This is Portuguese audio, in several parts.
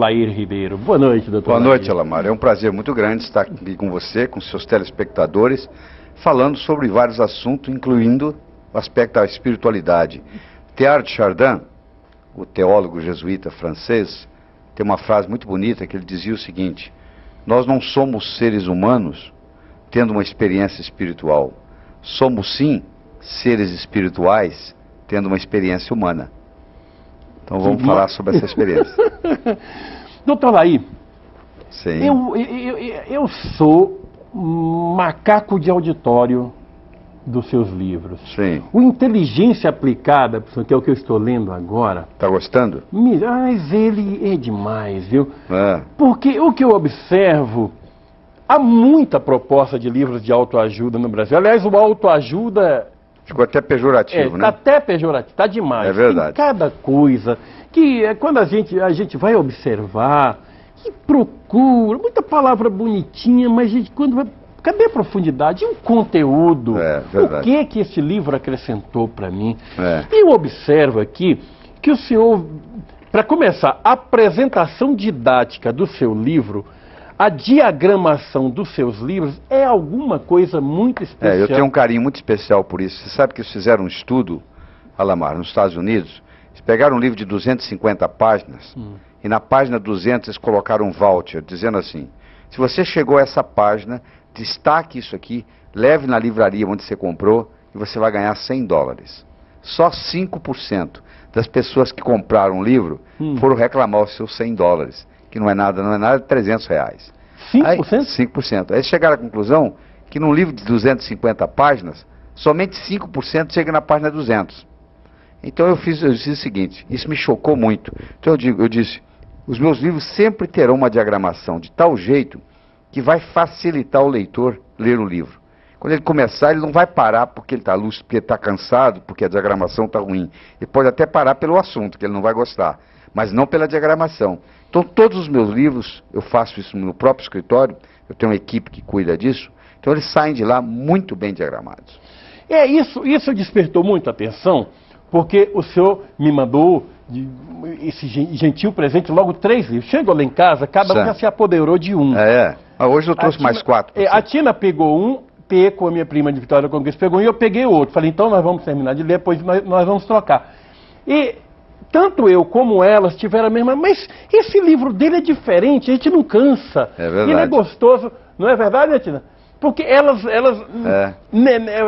Lair Ribeiro. Boa noite, doutor. Boa noite, Alamar. É um prazer muito grande estar aqui com você, com seus telespectadores, falando sobre vários assuntos, incluindo o aspecto da espiritualidade. Teilhard de Chardin, o teólogo jesuíta francês, tem uma frase muito bonita que ele dizia o seguinte: nós não somos seres humanos tendo uma experiência espiritual. Somos sim seres espirituais tendo uma experiência humana. Então vamos falar sobre essa experiência. Doutor Lair, Sim. eu sou macaco de auditório dos seus livros. Sim. O Inteligência Aplicada, que é o que eu estou lendo agora... Tá gostando? Mas ele é demais, viu? É. Porque o que eu observo, há muita proposta de livros de autoajuda no Brasil. Aliás, o autoajuda... Ficou até pejorativo, né? Tá até pejorativo, tá demais. É verdade. Tem cada coisa que quando a gente vai observar, que procura, muita palavra bonitinha, mas gente, quando vai... Cadê a profundidade? E o conteúdo? É verdade. O que esse livro acrescentou para mim? É. Eu observo aqui que o senhor, para começar, a apresentação didática do seu livro, a diagramação dos seus livros é alguma coisa muito especial. Eu tenho um carinho muito especial por isso. Você sabe que eles fizeram um estudo, Alamar, nos Estados Unidos. Eles pegaram um livro de 250 páginas e na página 200 eles colocaram um voucher dizendo assim: se você chegou a essa página, destaque isso aqui, leve na livraria onde você comprou e você vai ganhar $100. Só 5% das pessoas que compraram o livro foram reclamar os seus $100, que não é nada, 300 reais. 5%? Aí, 5%. Aí chegaram à conclusão que num livro de 250 páginas, somente 5% chega na página 200. Então eu disse o seguinte, isso me chocou muito. Então eu disse, os meus livros sempre terão uma diagramação de tal jeito que vai facilitar o leitor ler o livro. Quando ele começar, ele não vai parar porque ele está lúcido, porque ele está cansado, porque a diagramação está ruim. Ele pode até parar pelo assunto, que ele não vai gostar, mas não pela diagramação. Então, todos os meus livros, eu faço isso no próprio escritório, eu tenho uma equipe que cuida disso, então eles saem de lá muito bem diagramados. Isso despertou muita atenção, porque o senhor me mandou esse gentil presente, logo 3 livros. Chegou lá em casa, cada um já se apoderou de um. Hoje eu trouxe mais 4. A Tina pegou um, com a minha prima de Vitória Conquista pegou um e eu peguei outro. Falei, então nós vamos terminar de ler, depois nós vamos trocar. E tanto eu como elas tiveram a mesma, mas esse livro dele é diferente, a gente não cansa. É verdade. Ele é gostoso, não é verdade, Tina? Porque elas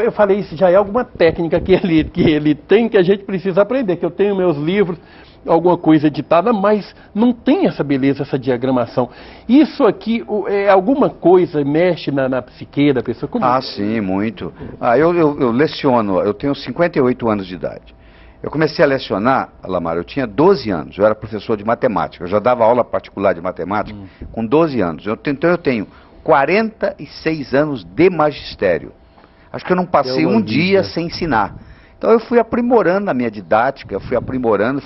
eu falei, isso já é alguma técnica que ele tem, que a gente precisa aprender, que eu tenho meus livros, alguma coisa editada, mas não tem essa beleza, essa diagramação. Isso aqui é alguma coisa, mexe na psique da pessoa? Sim, muito. Eu leciono, eu tenho 58 anos de idade. Eu comecei a lecionar, Alamar, eu tinha 12 anos, eu era professor de matemática, eu já dava aula particular de matemática com 12 anos. Então eu tenho 46 anos de magistério. Acho que eu não passei um dia sem ensinar. Então eu fui aprimorando a minha didática, fui aprimorando,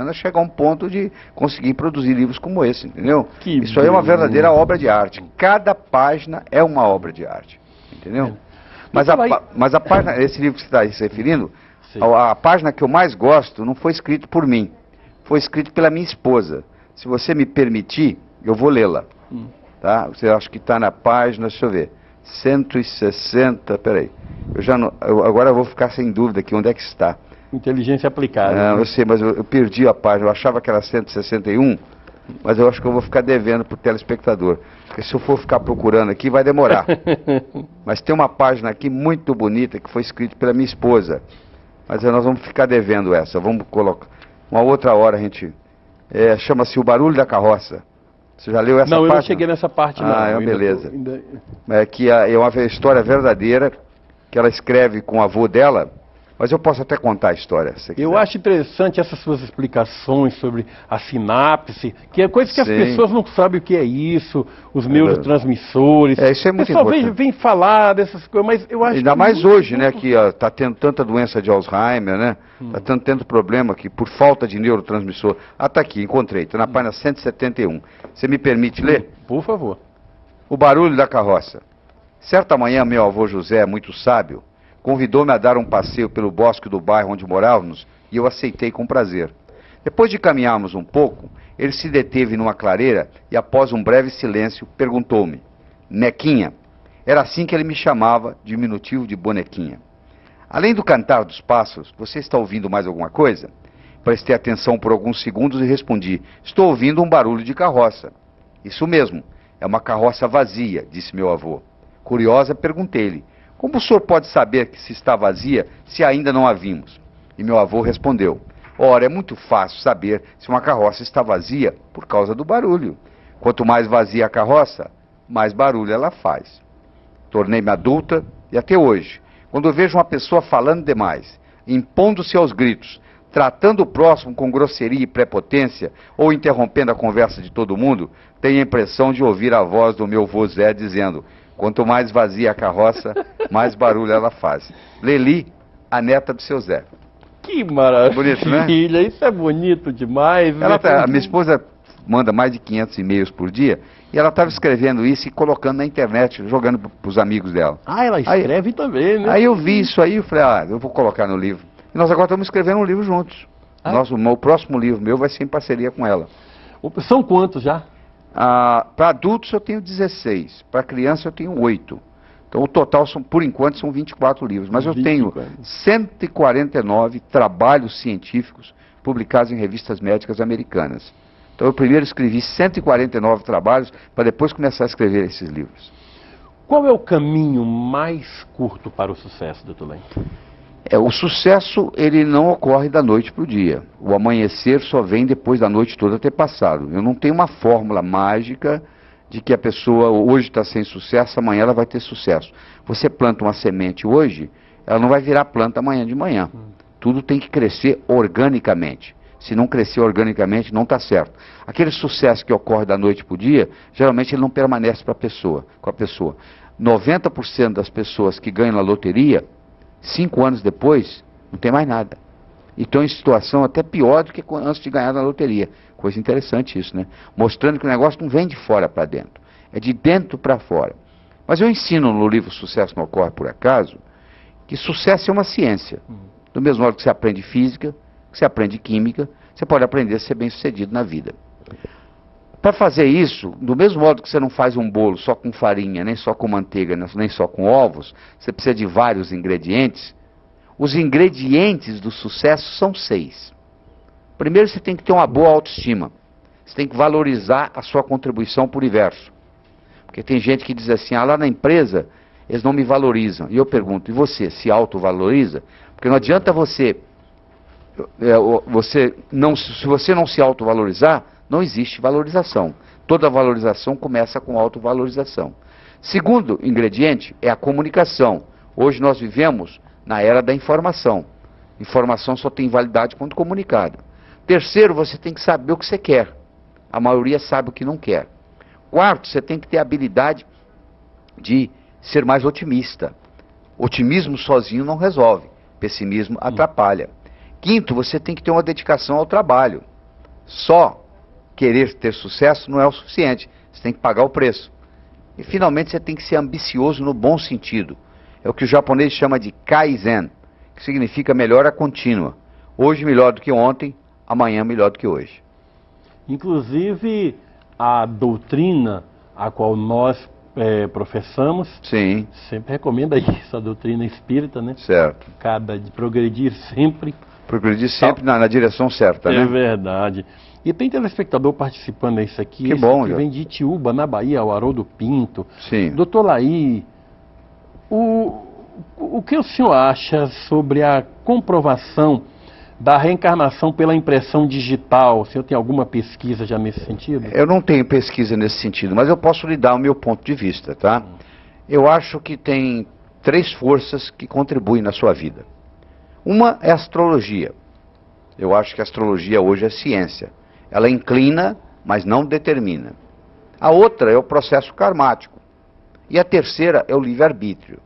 a chegar a um ponto de conseguir produzir livros como esse, entendeu? Isso aí é uma verdadeira obra de arte. Cada página é uma obra de arte, entendeu? Mas a página, esse livro que você está se referindo, a página que eu mais gosto não foi escrito por mim, foi escrito pela minha esposa. Se você me permitir, eu vou lê-la. Tá? Você acha que está na página, deixa eu ver, 160, peraí. Agora eu vou ficar sem dúvida aqui, onde é que está? Inteligência Aplicada. Não, eu sei, mas eu perdi a página, eu achava que era 161, mas eu acho que eu vou ficar devendo para o telespectador, porque se eu for ficar procurando aqui vai demorar. Mas tem uma página aqui muito bonita que foi escrita pela minha esposa, mas nós vamos ficar devendo essa, vamos colocar, uma outra hora a gente, chama-se O Barulho da Carroça. Você já leu essa página? Não, eu não cheguei nessa parte não. É uma beleza. É uma história verdadeira, que ela escreve com o avô dela, mas eu posso até contar a história, se você quiser. Eu acho interessante essas suas explicações sobre a sinapse, que é coisa que as pessoas não sabem o que é isso, os neurotransmissores. Isso é muito importante. O pessoal vem falar dessas coisas, mas eu acho ainda mais hoje, né, que está tendo tanta doença de Alzheimer, né? Está tendo problema aqui por falta de neurotransmissor. Está aqui, encontrei, está na página 171. Você me permite ler? Por favor. O Barulho da Carroça. Certa manhã, meu avô José, muito sábio, convidou-me a dar um passeio pelo bosque do bairro onde morávamos e eu aceitei com prazer. Depois de caminharmos um pouco, Ele se deteve numa clareira e, após um breve silêncio, perguntou-me: Nequinha. Era assim que ele me chamava, diminutivo de bonequinha. Além do cantar dos pássaros, você está ouvindo mais alguma coisa? Prestei atenção por alguns segundos e respondi: estou ouvindo um barulho de carroça. Isso mesmo, é uma carroça vazia, disse meu avô. Curiosa, perguntei-lhe: como o senhor pode saber que se está vazia se ainda não a vimos? E meu avô respondeu: ora, é muito fácil saber se uma carroça está vazia por causa do barulho. Quanto mais vazia a carroça, mais barulho ela faz. Tornei-me adulta e até hoje, quando eu vejo uma pessoa falando demais, impondo-se aos gritos, tratando o próximo com grosseria e prepotência, ou interrompendo a conversa de todo mundo, tenho a impressão de ouvir a voz do meu avô Zé dizendo: quanto mais vazia a carroça, mais barulho ela faz. Leli, a neta do seu Zé. Que maravilha, bonito, né? Isso é bonito demais. A minha esposa manda mais de 500 e-mails por dia, e ela estava escrevendo isso e colocando na internet, jogando para os amigos dela. Ah, ela escreve também, né? Aí eu vi isso aí e falei: eu vou colocar no livro. E nós agora estamos escrevendo um livro juntos. O próximo livro meu vai ser em parceria com ela. São quantos já? Para adultos eu tenho 16, para criança eu tenho 8. Então o total, por enquanto, são 24 livros. Mas eu tenho 149 trabalhos científicos publicados em revistas médicas americanas. Então eu primeiro escrevi 149 trabalhos para depois começar a escrever esses livros. Qual é o caminho mais curto para o sucesso, doutor Lem? O sucesso, ele não ocorre da noite para o dia. O amanhecer só vem depois da noite toda ter passado. Eu não tenho uma fórmula mágica de que a pessoa hoje está sem sucesso, amanhã ela vai ter sucesso. Você planta uma semente hoje, ela não vai virar planta amanhã de manhã. Tudo tem que crescer organicamente. Se não crescer organicamente, não está certo. Aquele sucesso que ocorre da noite para o dia, geralmente ele não permanece com a pessoa. 90% das pessoas que ganham na loteria, 5 anos depois, não tem mais nada. E estão em situação até pior do que antes de ganhar na loteria. Coisa interessante isso, né? Mostrando que o negócio não vem de fora para dentro, é de dentro para fora. Mas eu ensino no livro Sucesso Não Ocorre Por Acaso, que sucesso é uma ciência. Do mesmo modo que você aprende física, que você aprende química, você pode aprender a ser bem-sucedido na vida. Para fazer isso, do mesmo modo que você não faz um bolo só com farinha, nem só com manteiga, nem só com ovos, você precisa de vários ingredientes. Os ingredientes do sucesso são 6. Primeiro, você tem que ter uma boa autoestima. Você tem que valorizar a sua contribuição para o universo. Porque tem gente que diz assim: lá na empresa, eles não me valorizam. E eu pergunto: e você se autovaloriza? Porque não adianta se você não se autovalorizar, não existe valorização. Toda valorização começa com autovalorização. Segundo ingrediente é a comunicação. Hoje nós vivemos na era da informação. Informação só tem validade quando comunicada. Terceiro, você tem que saber o que você quer. A maioria sabe o que não quer. Quarto, você tem que ter a habilidade de ser mais otimista. Otimismo sozinho não resolve. Pessimismo atrapalha. Quinto, você tem que ter uma dedicação ao trabalho. Só querer ter sucesso não é o suficiente. Você tem que pagar o preço. E finalmente você tem que ser ambicioso no bom sentido. É o que o japonês chama de Kaizen, que significa melhora contínua. Hoje melhor do que ontem, amanhã melhor do que hoje. Inclusive, a doutrina a qual nós professamos, sim, sempre recomenda isso, a doutrina espírita, né? Certo. De progredir sempre. Progredir sempre na direção certa, né? É verdade. E tem telespectador participando disso aqui. Que bom, que vem de Itiúba, na Bahia, o Haroldo Pinto. Sim. Doutor Laí, o que o senhor acha sobre a comprovação da reencarnação pela impressão digital? O senhor tem alguma pesquisa já nesse sentido? Eu não tenho pesquisa nesse sentido, mas eu posso lhe dar o meu ponto de vista, tá? Eu acho que tem 3 forças que contribuem na sua vida. Uma é a astrologia. Eu acho que a astrologia hoje é ciência. Ela inclina, mas não determina. A outra é o processo karmático. E a terceira é o livre-arbítrio.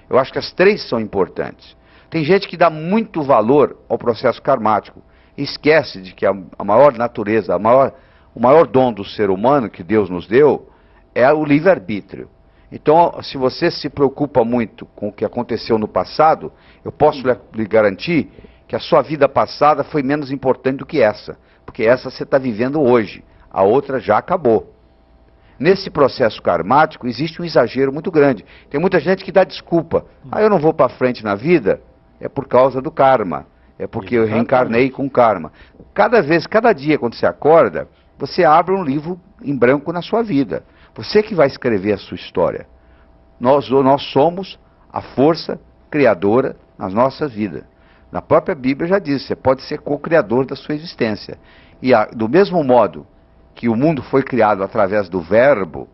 Eu acho que as 3 são importantes. Tem gente que dá muito valor ao processo karmático e esquece de que a maior natureza, o maior dom do ser humano que Deus nos deu é o livre-arbítrio. Então, se você se preocupa muito com o que aconteceu no passado, eu posso lhe garantir que a sua vida passada foi menos importante do que essa, porque essa você está vivendo hoje, a outra já acabou. Nesse processo karmático existe um exagero muito grande. Tem muita gente que dá desculpa. Eu não vou para frente na vida, é por causa do karma, é porque eu reencarnei com karma. Cada dia quando você acorda, você abre um livro em branco na sua vida. Você que vai escrever a sua história. Nós somos a força criadora nas nossas vidas. Na própria Bíblia já diz, você pode ser co-criador da sua existência. E do mesmo modo que o mundo foi criado através do verbo,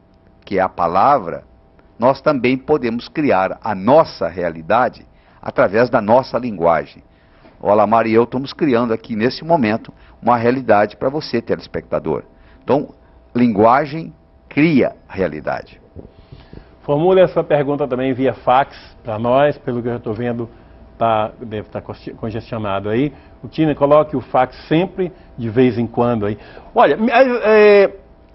que é a palavra, nós também podemos criar a nossa realidade através da nossa linguagem. O Alamar e eu estamos criando aqui nesse momento uma realidade para você, telespectador. Então, linguagem cria realidade. Formule essa pergunta também via fax para nós, pelo que eu estou vendo. Deve estar congestionado aí. O Tina, coloque o fax sempre, de vez em quando aí. Olha,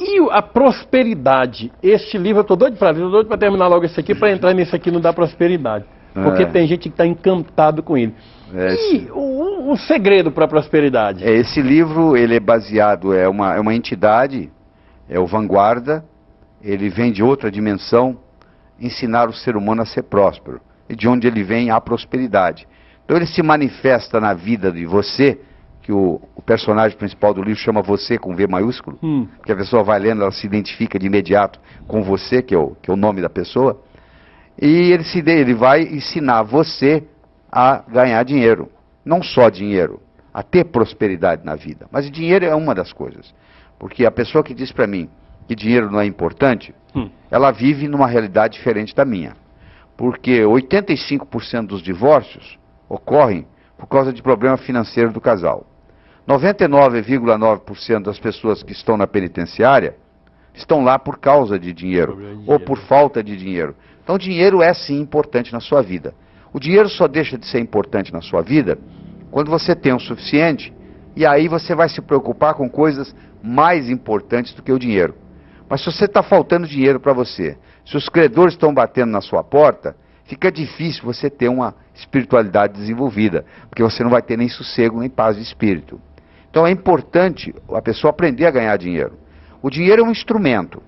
e a prosperidade? Este livro, eu estou doido para terminar logo esse aqui, para entrar nesse aqui no da prosperidade. Porque tem gente que está encantado com ele. E o segredo para a prosperidade? Esse livro, ele é baseado, é uma entidade, é o Vanguarda, ele vem de outra dimensão, ensinar o ser humano a ser próspero. E de onde ele vem a prosperidade. Então ele se manifesta na vida de você, que o personagem principal do livro chama você com V maiúsculo, que a pessoa vai lendo, ela se identifica de imediato com você, que é o nome da pessoa, e ele vai ensinar você a ganhar dinheiro, não só dinheiro, a ter prosperidade na vida, mas dinheiro é uma das coisas, porque a pessoa que diz para mim que dinheiro não é importante, ela vive numa realidade diferente da minha. Porque 85% dos divórcios ocorrem por causa de problema financeiro do casal. 99,9% das pessoas que estão na penitenciária estão lá por causa de dinheiro, ou por falta de dinheiro. Então, dinheiro é sim importante na sua vida. O dinheiro só deixa de ser importante na sua vida quando você tem o suficiente, e aí você vai se preocupar com coisas mais importantes do que o dinheiro. Mas se você está faltando dinheiro para você, se os credores estão batendo na sua porta, fica difícil você ter uma espiritualidade desenvolvida, porque você não vai ter nem sossego, nem paz de espírito. Então é importante a pessoa aprender a ganhar dinheiro. O dinheiro é um instrumento.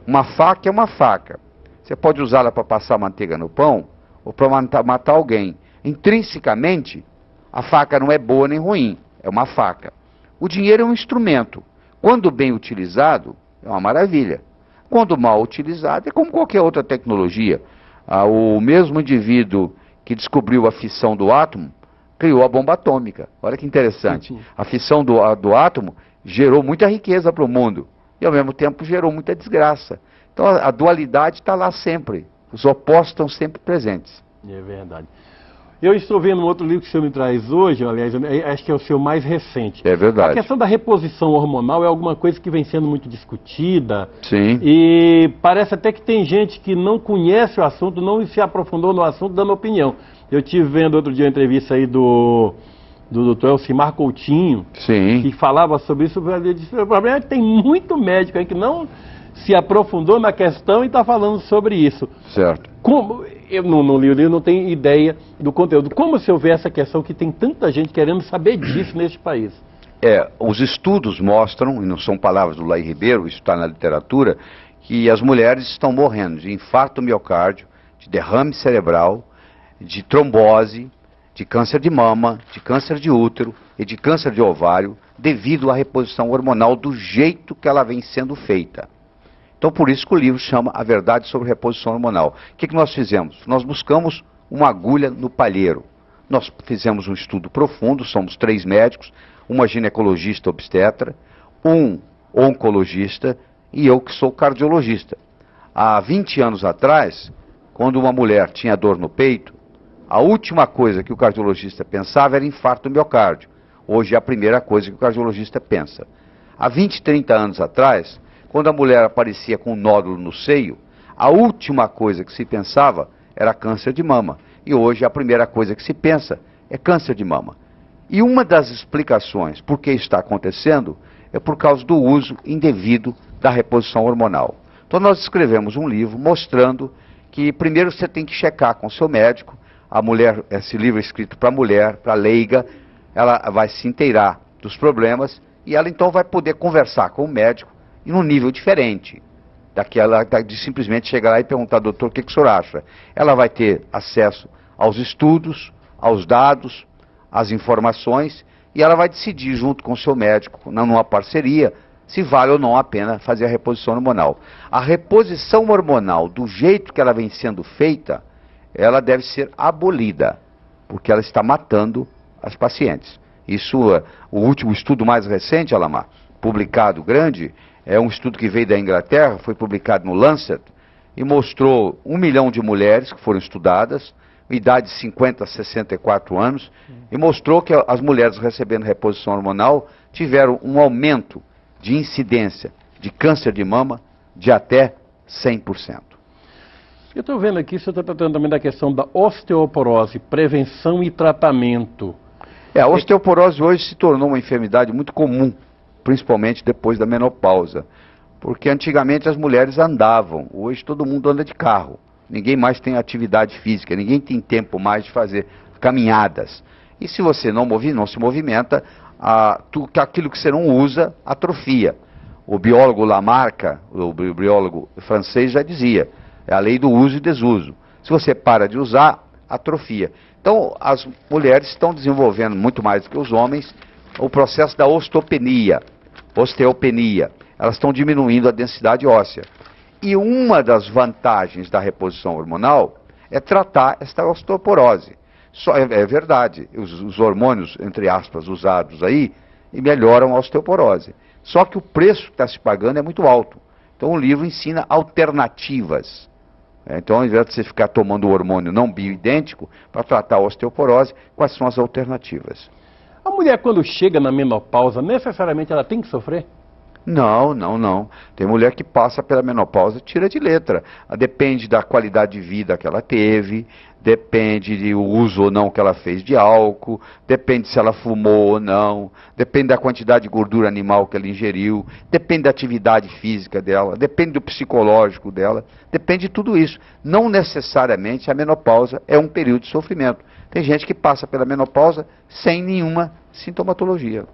Uma faca é uma faca. Você pode usá-la para passar manteiga no pão, ou para matar alguém. Intrinsecamente, a faca não é boa nem ruim, é uma faca. O dinheiro é um instrumento. Quando bem utilizado, é uma maravilha. Quando mal utilizado, é como qualquer outra tecnologia. O mesmo indivíduo que descobriu a fissão do átomo, criou a bomba atômica. Olha que interessante. A fissão do átomo gerou muita riqueza para o mundo. E ao mesmo tempo gerou muita desgraça. Então a dualidade está lá sempre. Os opostos estão sempre presentes. É verdade. Eu estou vendo um outro livro que o senhor me traz hoje, aliás, acho que é o seu mais recente. É verdade. A questão da reposição hormonal é alguma coisa que vem sendo muito discutida. Sim. E parece até que tem gente que não conhece o assunto, não se aprofundou no assunto, dando opinião. Eu estive vendo outro dia uma entrevista aí do Dr. Elcimar Coutinho, sim, que falava sobre isso. O problema é que tem muito médico aí que não se aprofundou na questão e está falando sobre isso. Certo. Como, eu não li o livro, não tenho ideia do conteúdo. Como se houver essa questão que tem tanta gente querendo saber disso neste país? Os estudos mostram, e não são palavras do Laí Ribeiro, isso está na literatura, que as mulheres estão morrendo de infarto miocárdio, de derrame cerebral, de trombose, de câncer de mama, de câncer de útero e de câncer de ovário, devido à reposição hormonal do jeito que ela vem sendo feita. Então, por isso que o livro chama A Verdade sobre Reposição Hormonal. O que nós fizemos? Nós buscamos uma agulha no palheiro. Nós fizemos um estudo profundo, somos 3 médicos, uma ginecologista obstetra, um oncologista e eu que sou cardiologista. Há 20 anos atrás, quando uma mulher tinha dor no peito, a última coisa que o cardiologista pensava era infarto miocárdio. Hoje é a primeira coisa que o cardiologista pensa. Há 20, 30 anos atrás, quando a mulher aparecia com um nódulo no seio, a última coisa que se pensava era câncer de mama. E hoje a primeira coisa que se pensa é câncer de mama. E uma das explicações por que está acontecendo é por causa do uso indevido da reposição hormonal. Então nós escrevemos um livro mostrando que primeiro você tem que checar com o seu médico. A mulher, esse livro é escrito para mulher, para leiga, ela vai se inteirar dos problemas e ela então vai poder conversar com o médico em um nível diferente daquela de simplesmente chegar lá e perguntar, doutor, o que o senhor acha? Ela vai ter acesso aos estudos, aos dados, às informações, e ela vai decidir junto com o seu médico, numa parceria, se vale ou não a pena fazer a reposição hormonal. A reposição hormonal, do jeito que ela vem sendo feita, ela deve ser abolida, porque ela está matando as pacientes. Isso, o último estudo mais recente, Alamar, publicado grande, é um estudo que veio da Inglaterra, foi publicado no Lancet, e mostrou 1 milhão de mulheres que foram estudadas, idade de 50 a 64 anos, e mostrou que as mulheres recebendo reposição hormonal tiveram um aumento de incidência de câncer de mama de até 100%. Eu estou vendo aqui, você está tratando também da questão da osteoporose, prevenção e tratamento. A osteoporose hoje se tornou uma enfermidade muito comum, principalmente depois da menopausa, porque antigamente as mulheres andavam, hoje todo mundo anda de carro. Ninguém mais tem atividade física, ninguém tem tempo mais de fazer caminhadas. E se você não se movimenta, aquilo que você não usa, atrofia. O biólogo Lamarck, o biólogo francês, já dizia, é a lei do uso e desuso. Se você para de usar, atrofia. Então, as mulheres estão desenvolvendo, muito mais do que os homens, o processo da osteopenia. Elas estão diminuindo a densidade óssea. E uma das vantagens da reposição hormonal é tratar esta osteoporose. É verdade, os hormônios, entre aspas, usados aí, melhoram a osteoporose. Só que o preço que está se pagando é muito alto. Então o livro ensina alternativas. Então, ao invés de você ficar tomando o hormônio não bioidêntico, para tratar a osteoporose, quais são as alternativas? A mulher, quando chega na menopausa, necessariamente ela tem que sofrer? Não. Tem mulher que passa pela menopausa e tira de letra. Depende da qualidade de vida que ela teve, depende do uso ou não que ela fez de álcool, depende se ela fumou ou não, depende da quantidade de gordura animal que ela ingeriu, depende da atividade física dela, depende do psicológico dela, depende de tudo isso. Não necessariamente a menopausa é um período de sofrimento. Tem gente que passa pela menopausa sem nenhuma sintomatologia.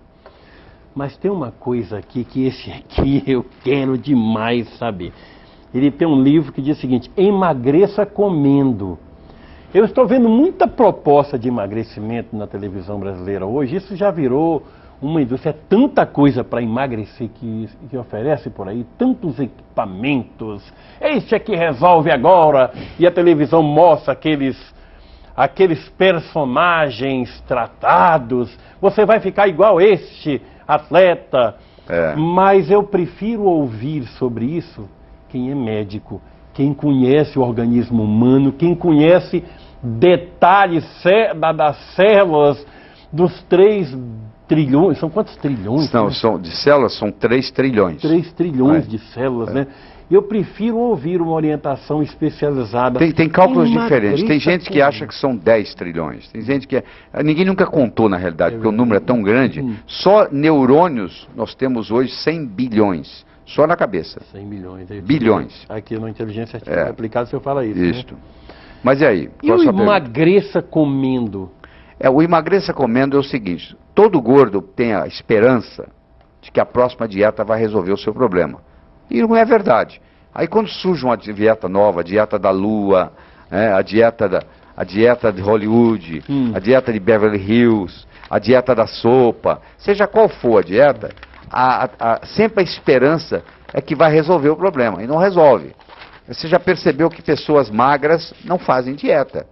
Mas tem uma coisa aqui que esse aqui eu quero demais saber. Ele tem um livro que diz o seguinte: emagreça comendo. Eu estou vendo muita proposta de emagrecimento na televisão brasileira hoje. Isso já virou uma indústria. É tanta coisa para emagrecer que oferece por aí, tantos equipamentos. Este aqui resolve agora. E a televisão mostra aqueles personagens tratados. Você vai ficar igual este atleta. Mas eu prefiro ouvir sobre isso quem é médico, quem conhece o organismo humano, quem conhece detalhes das células dos 3 trilhões. São quantos trilhões? Não, de células são 3 trilhões. 3 trilhões de células, né? Eu prefiro ouvir uma orientação especializada. Tem cálculos diferentes. Tem gente que acha que são 10 trilhões. Tem gente que... Ninguém nunca contou, na realidade, porque o número é tão grande. Só neurônios nós temos hoje 100 bilhões. Só na cabeça. 100 milhões. Bilhões. Aqui no Inteligência Artificial Aplicada você fala isso. Isso. Né? Mas e aí? E o emagreça comendo? O emagreça comendo é o seguinte: todo gordo tem a esperança de que a próxima dieta vai resolver o seu problema. E não é verdade. Aí quando surge uma dieta nova, a dieta da lua, a dieta de Hollywood, a dieta de Beverly Hills, a dieta da sopa, seja qual for a dieta, sempre a esperança é que vai resolver o problema, e não resolve. Você já percebeu que pessoas magras não fazem dieta.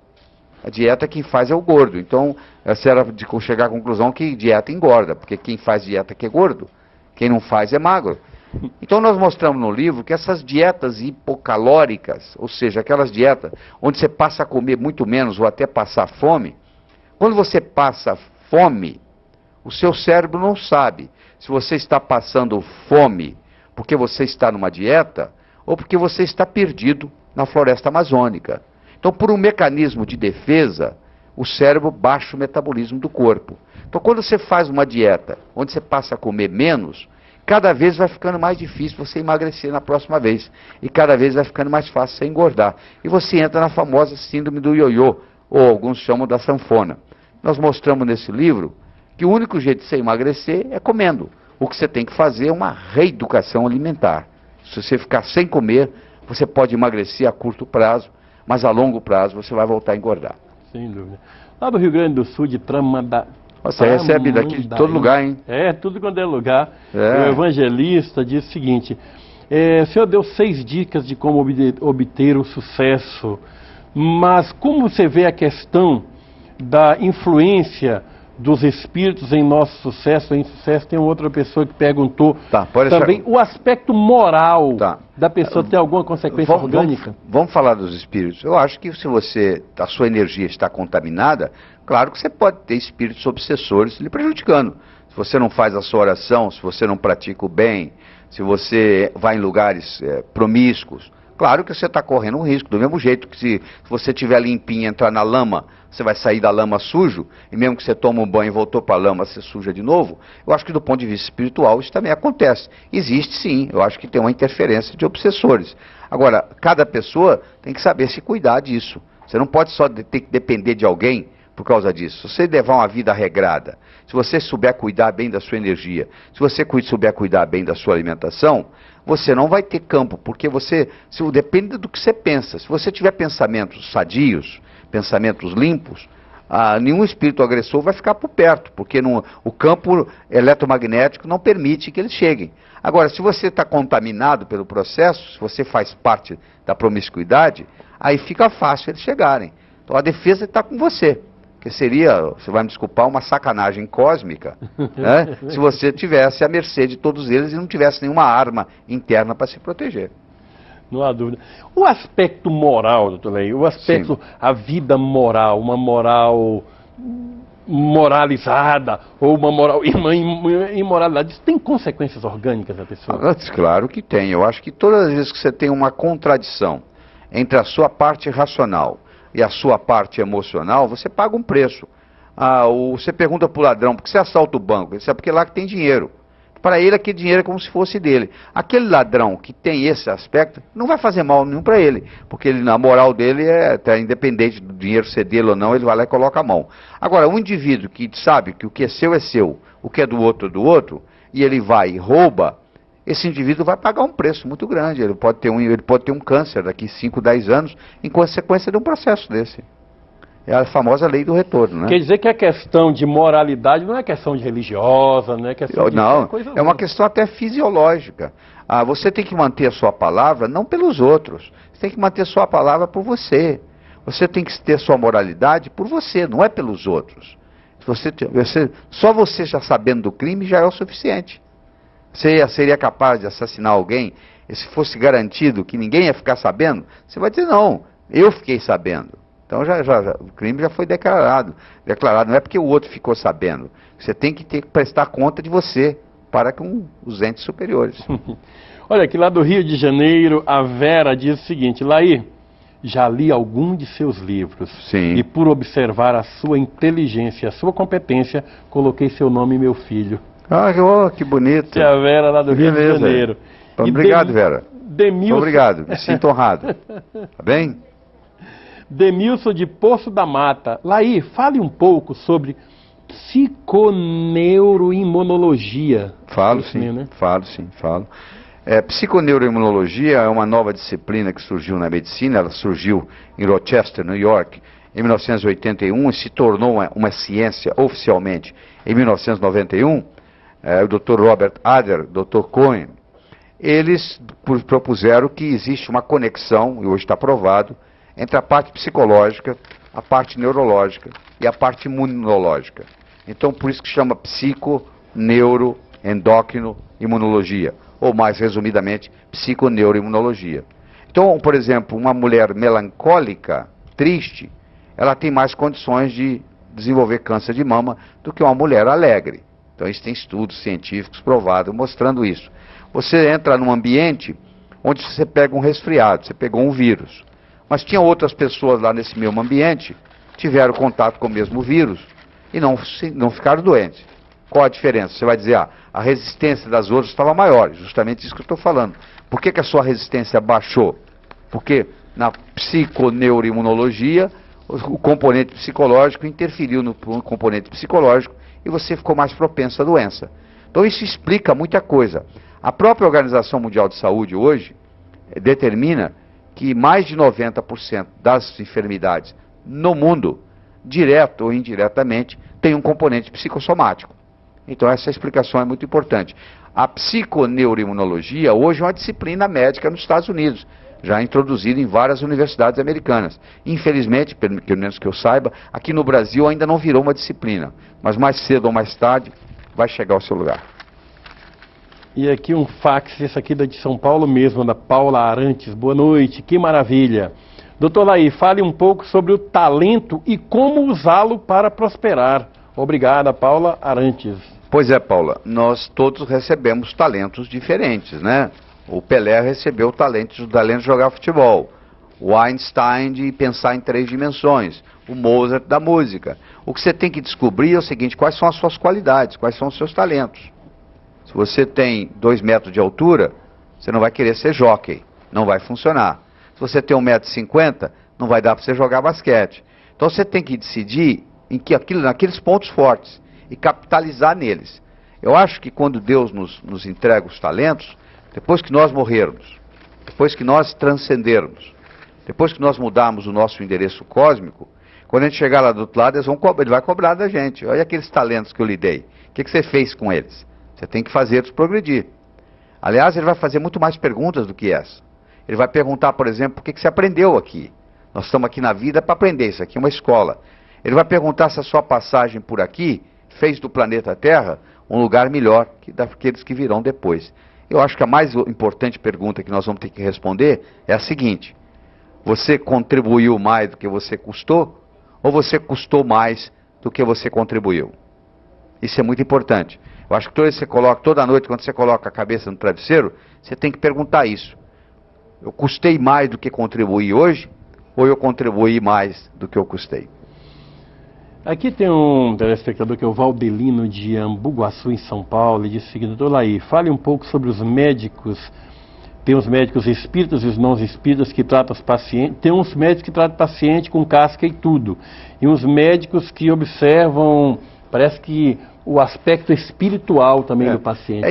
A dieta quem faz é o gordo. Então, essa era de chegar à conclusão que dieta engorda, porque quem faz dieta que é gordo, quem não faz é magro. Então nós mostramos no livro que essas dietas hipocalóricas, ou seja, aquelas dietas onde você passa a comer muito menos ou até passar fome, quando você passa fome, o seu cérebro não sabe se você está passando fome porque você está numa dieta ou porque você está perdido na floresta amazônica. Então, por um mecanismo de defesa, o cérebro baixa o metabolismo do corpo. Então, quando você faz uma dieta onde você passa a comer menos, cada vez vai ficando mais difícil você emagrecer na próxima vez. E cada vez vai ficando mais fácil você engordar. E você entra na famosa síndrome do ioiô, ou alguns chamam da sanfona. Nós mostramos nesse livro que o único jeito de você emagrecer é comendo. O que você tem que fazer é uma reeducação alimentar. Se você ficar sem comer, você pode emagrecer a curto prazo, mas a longo prazo você vai voltar a engordar. Sem dúvida. Lá do Rio Grande do Sul, de Tramandaí. Você recebe daqui de todo lugar, hein? Tudo quando é lugar. O evangelista diz o seguinte: o senhor deu 6 dicas de como obter o sucesso, mas como você vê a questão da influência dos espíritos em nosso sucesso, em sucesso? Tem outra pessoa que perguntou também o aspecto moral da pessoa ter alguma consequência orgânica. Vamos falar dos espíritos. Eu acho que se a sua energia está contaminada, claro que você pode ter espíritos obsessores lhe prejudicando. Se você não faz a sua oração, se você não pratica o bem, se você vai em lugares promíscuos, claro que você está correndo um risco. Do mesmo jeito que se você estiver limpinho e entrar na lama, você vai sair da lama sujo, e mesmo que você tome um banho e voltou para a lama, você suja de novo. Eu acho que do ponto de vista espiritual isso também acontece. Existe sim, eu acho que tem uma interferência de obsessores. Agora, cada pessoa tem que saber se cuidar disso. Você não pode só ter que depender de alguém por causa disso. Se você levar uma vida regrada, se você souber cuidar bem da sua energia, se você souber cuidar bem da sua alimentação, você não vai ter campo, porque depende do que você pensa. Se você tiver pensamentos sadios, pensamentos limpos, nenhum espírito agressor vai ficar por perto, porque o campo eletromagnético não permite que eles cheguem. Agora, se você está contaminado pelo processo, se você faz parte da promiscuidade, aí fica fácil eles chegarem. Então a defesa está com você. Que seria, você vai me desculpar, uma sacanagem cósmica, né? Se você tivesse à mercê de todos eles e não tivesse nenhuma arma interna para se proteger. Não há dúvida. O aspecto moral, doutor Lei, a vida moral, uma moral moralizada, ou uma imoralidade, isso tem consequências orgânicas da pessoa? Claro que tem. Eu acho que todas as vezes que você tem uma contradição entre a sua parte racional e a sua parte emocional, você paga um preço. Você pergunta para o ladrão, por que você assalta o banco? Ele diz, porque lá que tem dinheiro. Para ele, aquele dinheiro é como se fosse dele. Aquele ladrão que tem esse aspecto, não vai fazer mal nenhum para ele, porque a moral dele independente do dinheiro ser dele ou não, ele vai lá e coloca a mão. Agora, um indivíduo que sabe que o que é seu, o que é do outro, e ele vai e rouba, esse indivíduo vai pagar um preço muito grande. Ele pode ter um câncer daqui 5, 10 anos, em consequência de um processo desse. É a famosa lei do retorno, né? Quer dizer que a questão de moralidade não é questão de religiosa, não é questão de coisa. Não, é uma questão até fisiológica. Você tem que manter a sua palavra não pelos outros. Você tem que manter a sua palavra por você. Você tem que ter sua moralidade por você, não é pelos outros. Só você já sabendo do crime já é o suficiente. Você seria capaz de assassinar alguém, e se fosse garantido que ninguém ia ficar sabendo, você vai dizer, não, eu fiquei sabendo. Então o crime já foi declarado. Não é porque o outro ficou sabendo. Você tem que prestar conta de você para com os entes superiores. Olha, aqui lá do Rio de Janeiro, a Vera diz o seguinte: Laí, já li algum de seus livros. Sim. E por observar a sua inteligência e a sua competência, coloquei seu nome e meu filho. Que bonito. É a Vera lá do Rio de Janeiro. Obrigado, Vera. Obrigado, me sinto honrado. Tá bem? Demilson de Poço da Mata. Laí, fale um pouco sobre psiconeuroimunologia. Falo sim. Psiconeuroimunologia é uma nova disciplina que surgiu na medicina. Ela surgiu em Rochester, New York, em 1981 e se tornou uma ciência oficialmente em 1991. O Dr. Robert Adler, Dr. Cohen, eles propuseram que existe uma conexão, e hoje está provado, entre a parte psicológica, a parte neurológica e a parte imunológica. Então, por isso que chama psico-neuro-endócrino-imunologia, ou mais resumidamente, psiconeuroimunologia. Então, por exemplo, uma mulher melancólica, triste, ela tem mais condições de desenvolver câncer de mama do que uma mulher alegre. Então, isso tem estudos científicos provados mostrando isso. Você entra num ambiente onde você pega um resfriado, você pegou um vírus. Mas tinha outras pessoas lá nesse mesmo ambiente, tiveram contato com o mesmo vírus e não ficaram doentes. Qual a diferença? Você vai dizer, a resistência das outras estava maior, justamente isso que eu estou falando. Por que a sua resistência baixou? Porque na psiconeuroimunologia, o componente psicológico interferiu no componente psicológico e você ficou mais propenso à doença. Então isso explica muita coisa. A própria Organização Mundial de Saúde hoje determina que mais de 90% das enfermidades no mundo, direto ou indiretamente, tem um componente psicossomático. Então essa explicação é muito importante. A psiconeuroimunologia hoje é uma disciplina médica nos Estados Unidos, já introduzida em várias universidades americanas. Infelizmente, pelo menos que eu saiba, aqui no Brasil ainda não virou uma disciplina, mas mais cedo ou mais tarde vai chegar ao seu lugar. E aqui um fax, esse aqui da de São Paulo mesmo, da Paula Arantes. Boa noite, que maravilha. Doutor Laí, fale um pouco sobre o talento e como usá-lo para prosperar. Obrigada, Paula Arantes. Pois é, Paula, nós todos recebemos talentos diferentes, né? O Pelé recebeu o talento de jogar futebol, o Einstein de pensar em 3 dimensões, o Mozart da música. O que você tem que descobrir é o seguinte: quais são as suas qualidades, quais são os seus talentos. Se você tem 2 metros de altura, você não vai querer ser jockey, não vai funcionar. Se você tem 1,50 m, não vai dar para você jogar basquete. Então você tem que decidir naqueles pontos fortes e capitalizar neles. Eu acho que quando Deus nos entrega os talentos, depois que nós morrermos, depois que nós transcendermos, depois que nós mudarmos o nosso endereço cósmico, quando a gente chegar lá do outro lado, ele vai cobrar da gente. Olha aqueles talentos que eu lhe dei. O que você fez com eles? Você tem que fazê-los progredir. Aliás, ele vai fazer muito mais perguntas do que essa. Ele vai perguntar, por exemplo, por que você aprendeu aqui? Nós estamos aqui na vida para aprender, isso aqui é uma escola. Ele vai perguntar se a sua passagem por aqui fez do planeta Terra um lugar melhor que daqueles que virão depois. Eu acho que a mais importante pergunta que nós vamos ter que responder é a seguinte: você contribuiu mais do que você custou, ou você custou mais do que você contribuiu? Isso é muito importante. Eu acho que toda noite, quando você coloca a cabeça no travesseiro, você tem que perguntar isso. Eu custei mais do que contribuí hoje, ou eu contribuí mais do que eu custei? Aqui tem um telespectador que é o Valdelino de Ambuguaçu, em São Paulo, e diz o seguinte: doutor Laí, fale um pouco sobre os médicos. Tem os médicos espíritas e os não espíritas que tratam os pacientes. Tem uns médicos que tratam o paciente com casca e tudo. E uns médicos que observam, parece que, o aspecto espiritual também do paciente.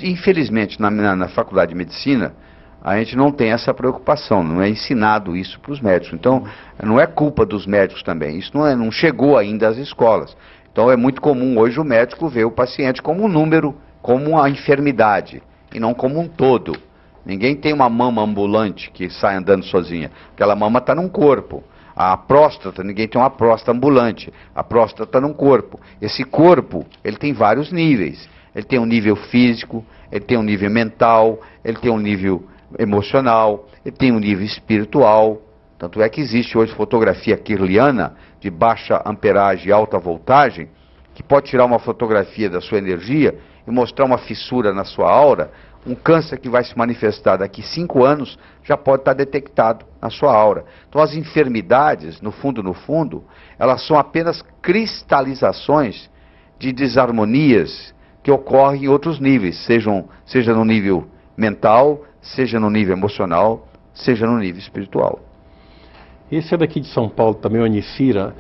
Infelizmente na faculdade de medicina, a gente não tem essa preocupação, não é ensinado isso para os médicos. Então, não é culpa dos médicos também, isso não chegou ainda às escolas. Então, é muito comum hoje o médico ver o paciente como um número, como uma enfermidade, e não como um todo. Ninguém tem uma mama ambulante que sai andando sozinha, aquela mama está num corpo. A próstata, ninguém tem uma próstata ambulante, a próstata está num corpo. Esse corpo, ele tem vários níveis. Ele tem um nível físico, ele tem um nível mental, ele tem um nível emocional, ele tem um nível espiritual. Tanto é que existe hoje fotografia kirliana de baixa amperagem e alta voltagem, que pode tirar uma fotografia da sua energia e mostrar uma fissura na sua aura. Um câncer que vai se manifestar daqui 5 anos já pode estar detectado na sua aura. Então as enfermidades, no fundo, elas são apenas cristalizações de desarmonias que ocorrem em outros níveis, seja no nível mental, seja no nível emocional, seja no nível espiritual. Esse é daqui de São Paulo também, o Anicira.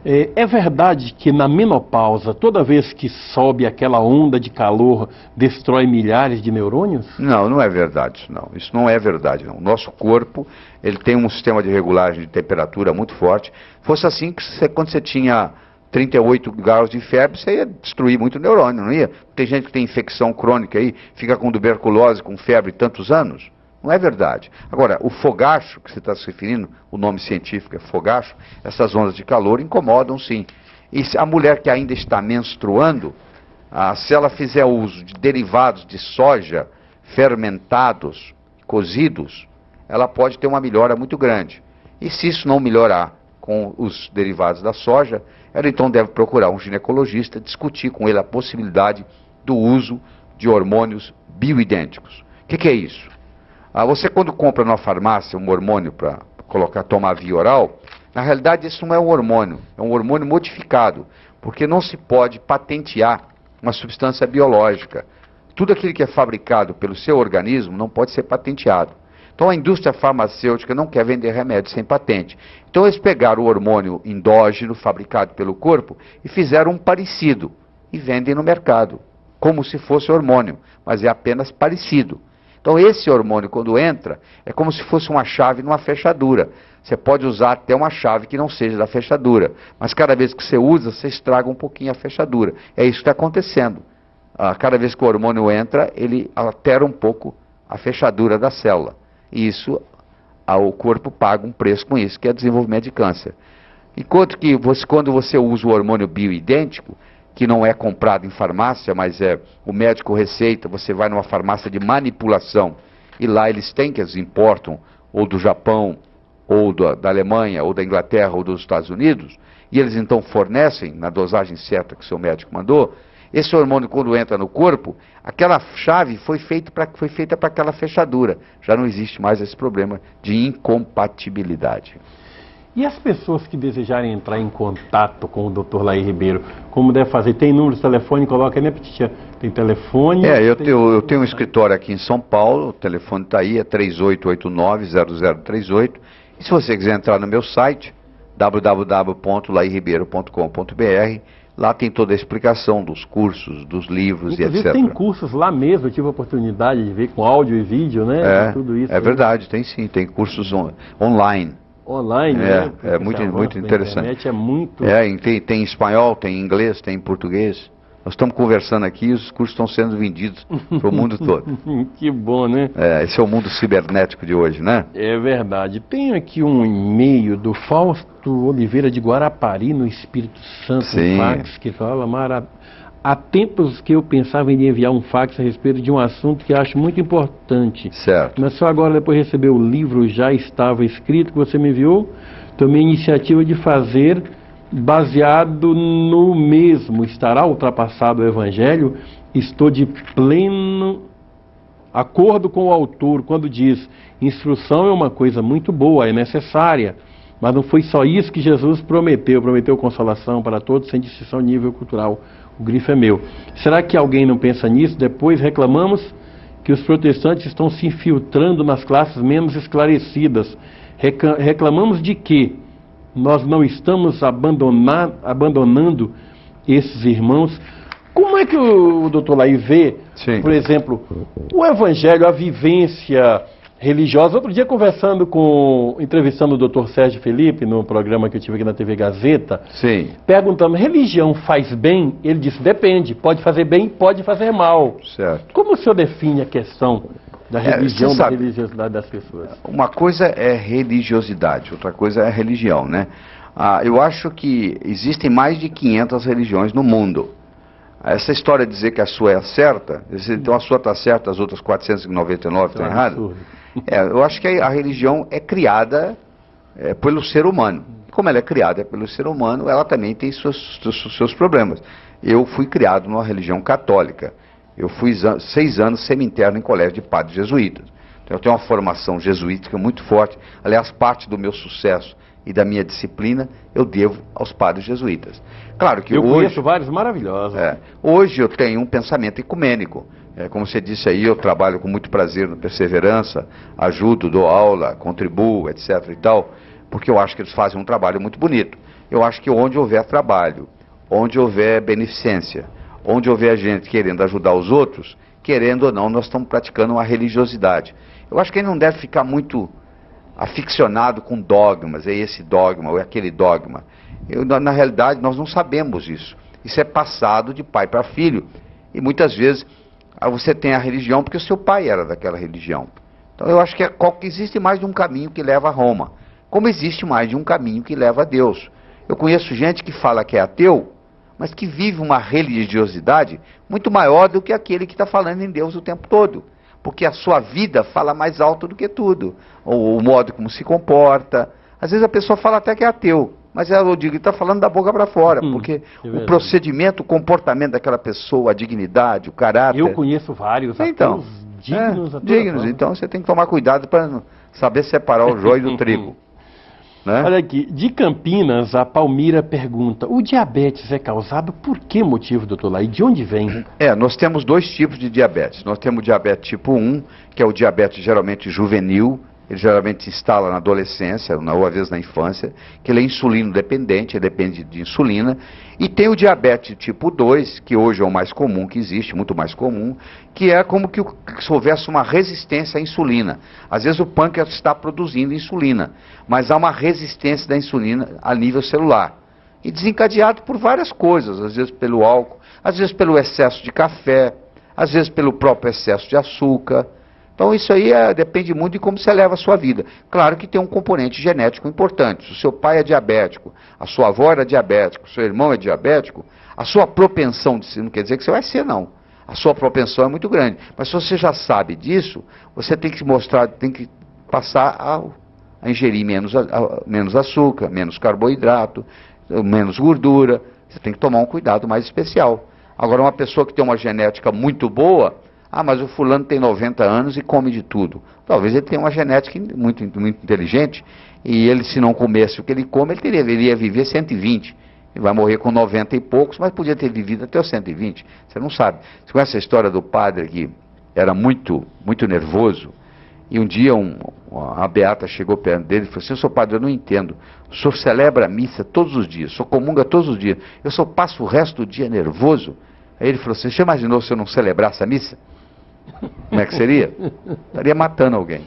É verdade que na menopausa, toda vez que sobe aquela onda de calor, destrói milhares de neurônios? Não, não é verdade isso não. Isso não é verdade não. O nosso corpo, ele tem um sistema de regulagem de temperatura muito forte. Fosse assim, quando você tinha 38 graus de febre, você ia destruir muito neurônio, não ia? Tem gente que tem infecção crônica aí, fica com tuberculose, com febre tantos anos. Não é verdade. Agora, o fogacho, que você está se referindo, o nome científico é fogacho, essas ondas de calor incomodam sim. E se a mulher que ainda está menstruando, se ela fizer uso de derivados de soja fermentados, cozidos, ela pode ter uma melhora muito grande. E se isso não melhorar com os derivados da soja, ela então deve procurar um ginecologista, discutir com ele a possibilidade do uso de hormônios bioidênticos. O que é isso? Você quando compra numa farmácia um hormônio para tomar via oral, na realidade isso não é um hormônio, é um hormônio modificado, porque não se pode patentear uma substância biológica. Tudo aquilo que é fabricado pelo seu organismo não pode ser patenteado. Então a indústria farmacêutica não quer vender remédio sem patente. Então eles pegaram o hormônio endógeno fabricado pelo corpo e fizeram um parecido. e vendem no mercado, como se fosse hormônio, mas é apenas parecido. Então esse hormônio, quando entra, é como se fosse uma chave numa fechadura. Você pode usar até uma chave que não seja da fechadura, mas cada vez que você usa, você estraga um pouquinho a fechadura. É isso que está acontecendo. Cada vez que o hormônio entra, ele altera um pouco a fechadura da célula. E isso, o corpo paga um preço com isso, que é desenvolvimento de câncer. Enquanto que quando você usa o hormônio bioidêntico, que não é comprado em farmácia, mas o médico receita, você vai numa farmácia de manipulação, e lá eles têm, que eles importam, ou do Japão, ou da Alemanha, ou da Inglaterra, ou dos Estados Unidos, e eles então fornecem, na dosagem certa que o seu médico mandou, esse hormônio, quando entra no corpo, aquela chave foi feita para aquela fechadura. Já não existe mais esse problema de incompatibilidade. E as pessoas que desejarem entrar em contato com o Dr. Laí Ribeiro, como deve fazer? Tem número de telefone? Coloca aí, né, Petitia? Tem telefone? Eu tenho um escritório aqui em São Paulo, o telefone está aí, é 3889-0038. E se você quiser entrar no meu site, www.lairibeiro.com.br, lá tem toda a explicação dos cursos, dos livros e etc. Tem cursos lá mesmo, eu tive a oportunidade de ver com áudio e vídeo, né? Tudo isso. É verdade, tem sim, tem cursos online. Online, né? É muito interessante. A internet é muito... Tem em espanhol, tem em inglês, tem em português. Nós estamos conversando aqui e os cursos estão sendo vendidos para o mundo todo. Que bom, né? Esse é o mundo cibernético de hoje, né? É verdade. Tem aqui um e-mail do Fausto Oliveira de Guarapari, no Espírito Santo, Sim. Um fax, que fala: há tempos que eu pensava em enviar um fax a respeito de um assunto que acho muito importante. Certo. Mas só agora, depois de receber o livro já estava escrito que você me enviou, tomei a iniciativa de fazer... baseado no mesmo. Estará ultrapassado o Evangelho? Estou de pleno acordo com o autor quando diz: instrução é uma coisa muito boa, é necessária, mas não foi só isso que Jesus prometeu. Prometeu consolação para todos, sem distinção de nível cultural. O grifo é meu. Será que alguém não pensa nisso? Depois reclamamos que os protestantes estão se infiltrando nas classes menos esclarecidas. Reclamamos de quê? Nós não estamos abandonando esses irmãos. Como é que o doutor Laí vê, Sim. por exemplo, o Evangelho, a vivência religiosa? Outro dia, entrevistando o doutor Sérgio Felipe, no programa que eu tive aqui na TV Gazeta, Sim. perguntando: religião faz bem? Ele disse: depende, pode fazer bem, pode fazer mal. Certo. Como o senhor define a questão da religião, da religiosidade das pessoas? Uma coisa é religiosidade, outra coisa é religião, né? Eu acho que existem mais de 500 religiões no mundo. Essa história de dizer que a sua é certa, então a sua está certa, as outras 499 estão erradas. Eu acho que a religião é criada pelo ser humano. Como ela é criada pelo ser humano, ela também tem seus problemas. Eu fui criado numa religião católica. Eu fui 6 anos semi-interno em colégio de padres jesuítas. Então eu tenho uma formação jesuítica muito forte. Aliás, parte do meu sucesso e da minha disciplina eu devo aos padres jesuítas. Claro que eu conheço vários maravilhosos. Hoje eu tenho um pensamento ecumênico. Como você disse aí, eu trabalho com muito prazer no Perseverança, ajudo, dou aula, contribuo, etc. e tal, porque eu acho que eles fazem um trabalho muito bonito. Eu acho que onde houver trabalho, onde houver beneficência, onde houver gente querendo ajudar os outros, querendo ou não, nós estamos praticando uma religiosidade. Eu acho que a gente não deve ficar muito aficionado com dogmas, é esse dogma ou é aquele dogma. Na realidade, nós não sabemos isso. Isso é passado de pai para filho. E muitas vezes você tem a religião porque o seu pai era daquela religião. Então eu acho que existe mais de um caminho que leva a Roma, como existe mais de um caminho que leva a Deus. Eu conheço gente que fala que é ateu, mas que vive uma religiosidade muito maior do que aquele que está falando em Deus o tempo todo. Porque a sua vida fala mais alto do que tudo. O modo como se comporta. Às vezes a pessoa fala até que é ateu, mas eu digo que está falando da boca para fora. Porque o procedimento, o comportamento daquela pessoa, a dignidade, o caráter... Eu conheço vários ateus dignos. Dignos. Então você tem que tomar cuidado para saber separar o joio do trigo. Né? Olha aqui, de Campinas, a Palmira pergunta: o diabetes é causado por que motivo, doutor Laí? De onde vem? Nós temos 2 tipos de diabetes. Nós temos o diabetes tipo 1, que é o diabetes geralmente juvenil, ele geralmente se instala na adolescência, ou às vezes na infância, que ele é insulino dependente, ele depende de insulina, e tem o diabetes tipo 2, que hoje é o mais comum que existe, muito mais comum, que é como que se houvesse uma resistência à insulina. Às vezes o pâncreas está produzindo insulina, mas há uma resistência da insulina a nível celular. E desencadeado por várias coisas, às vezes pelo álcool, às vezes pelo excesso de café, às vezes pelo próprio excesso de açúcar. Então isso aí depende muito de como você leva a sua vida. Claro que tem um componente genético importante. Se o seu pai é diabético, a sua avó era diabética, o seu irmão é diabético, a sua propensão de ser, não quer dizer que você vai ser, não. A sua propensão é muito grande. Mas se você já sabe disso, você tem que mostrar, tem que passar a ingerir menos açúcar, menos carboidrato, menos gordura. Você tem que tomar um cuidado mais especial. Agora, uma pessoa que tem uma genética muito boa, mas o fulano tem 90 anos e come de tudo. Talvez ele tenha uma genética muito, muito inteligente, e ele, se não comesse o que ele come, ele deveria viver 120. Ele vai morrer com 90 e poucos, mas podia ter vivido até os 120. Você não sabe. Você conhece a história do padre que era muito, muito nervoso, e um dia a beata chegou perto dele e falou assim: "Seu padre, eu não entendo. O senhor celebra a missa todos os dias, o senhor comunga todos os dias, eu só passo o resto do dia nervoso." Aí ele falou assim: "Você imaginou se eu não celebrasse a missa? Como é que seria? Estaria matando alguém."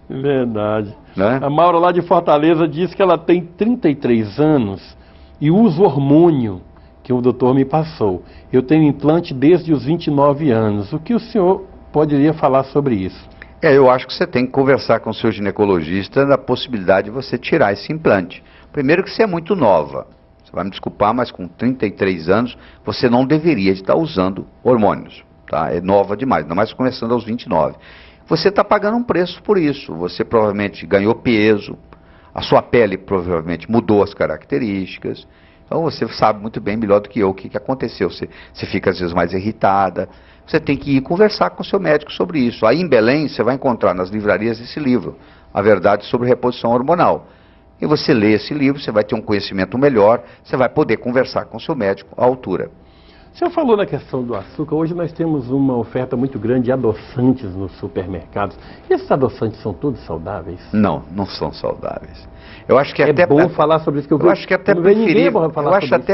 Verdade. Né? A Maura lá de Fortaleza diz que ela tem 33 anos e usa o hormônio que o doutor me passou. Eu tenho implante desde os 29 anos. O que o senhor poderia falar sobre isso? Eu acho que você tem que conversar com o seu ginecologista da possibilidade de você tirar esse implante. Primeiro que você é muito nova. Você vai me desculpar, mas com 33 anos você não deveria estar usando hormônios. Tá? É nova demais, ainda mais começando aos 29. Você está pagando um preço por isso. Você provavelmente ganhou peso, a sua pele provavelmente mudou as características. Então você sabe muito bem, melhor do que eu, o que aconteceu. Você fica às vezes mais irritada. Você tem que ir conversar com o seu médico sobre isso. Aí em Belém você vai encontrar nas livrarias esse livro, A Verdade sobre Reposição Hormonal. E você lê esse livro, você vai ter um conhecimento melhor, você vai poder conversar com o seu médico à altura. O senhor falou na questão do açúcar. Hoje nós temos uma oferta muito grande de adoçantes nos supermercados. E esses adoçantes são todos saudáveis? Não, não são saudáveis. Eu acho que é bom falar sobre isso, que eu acho que até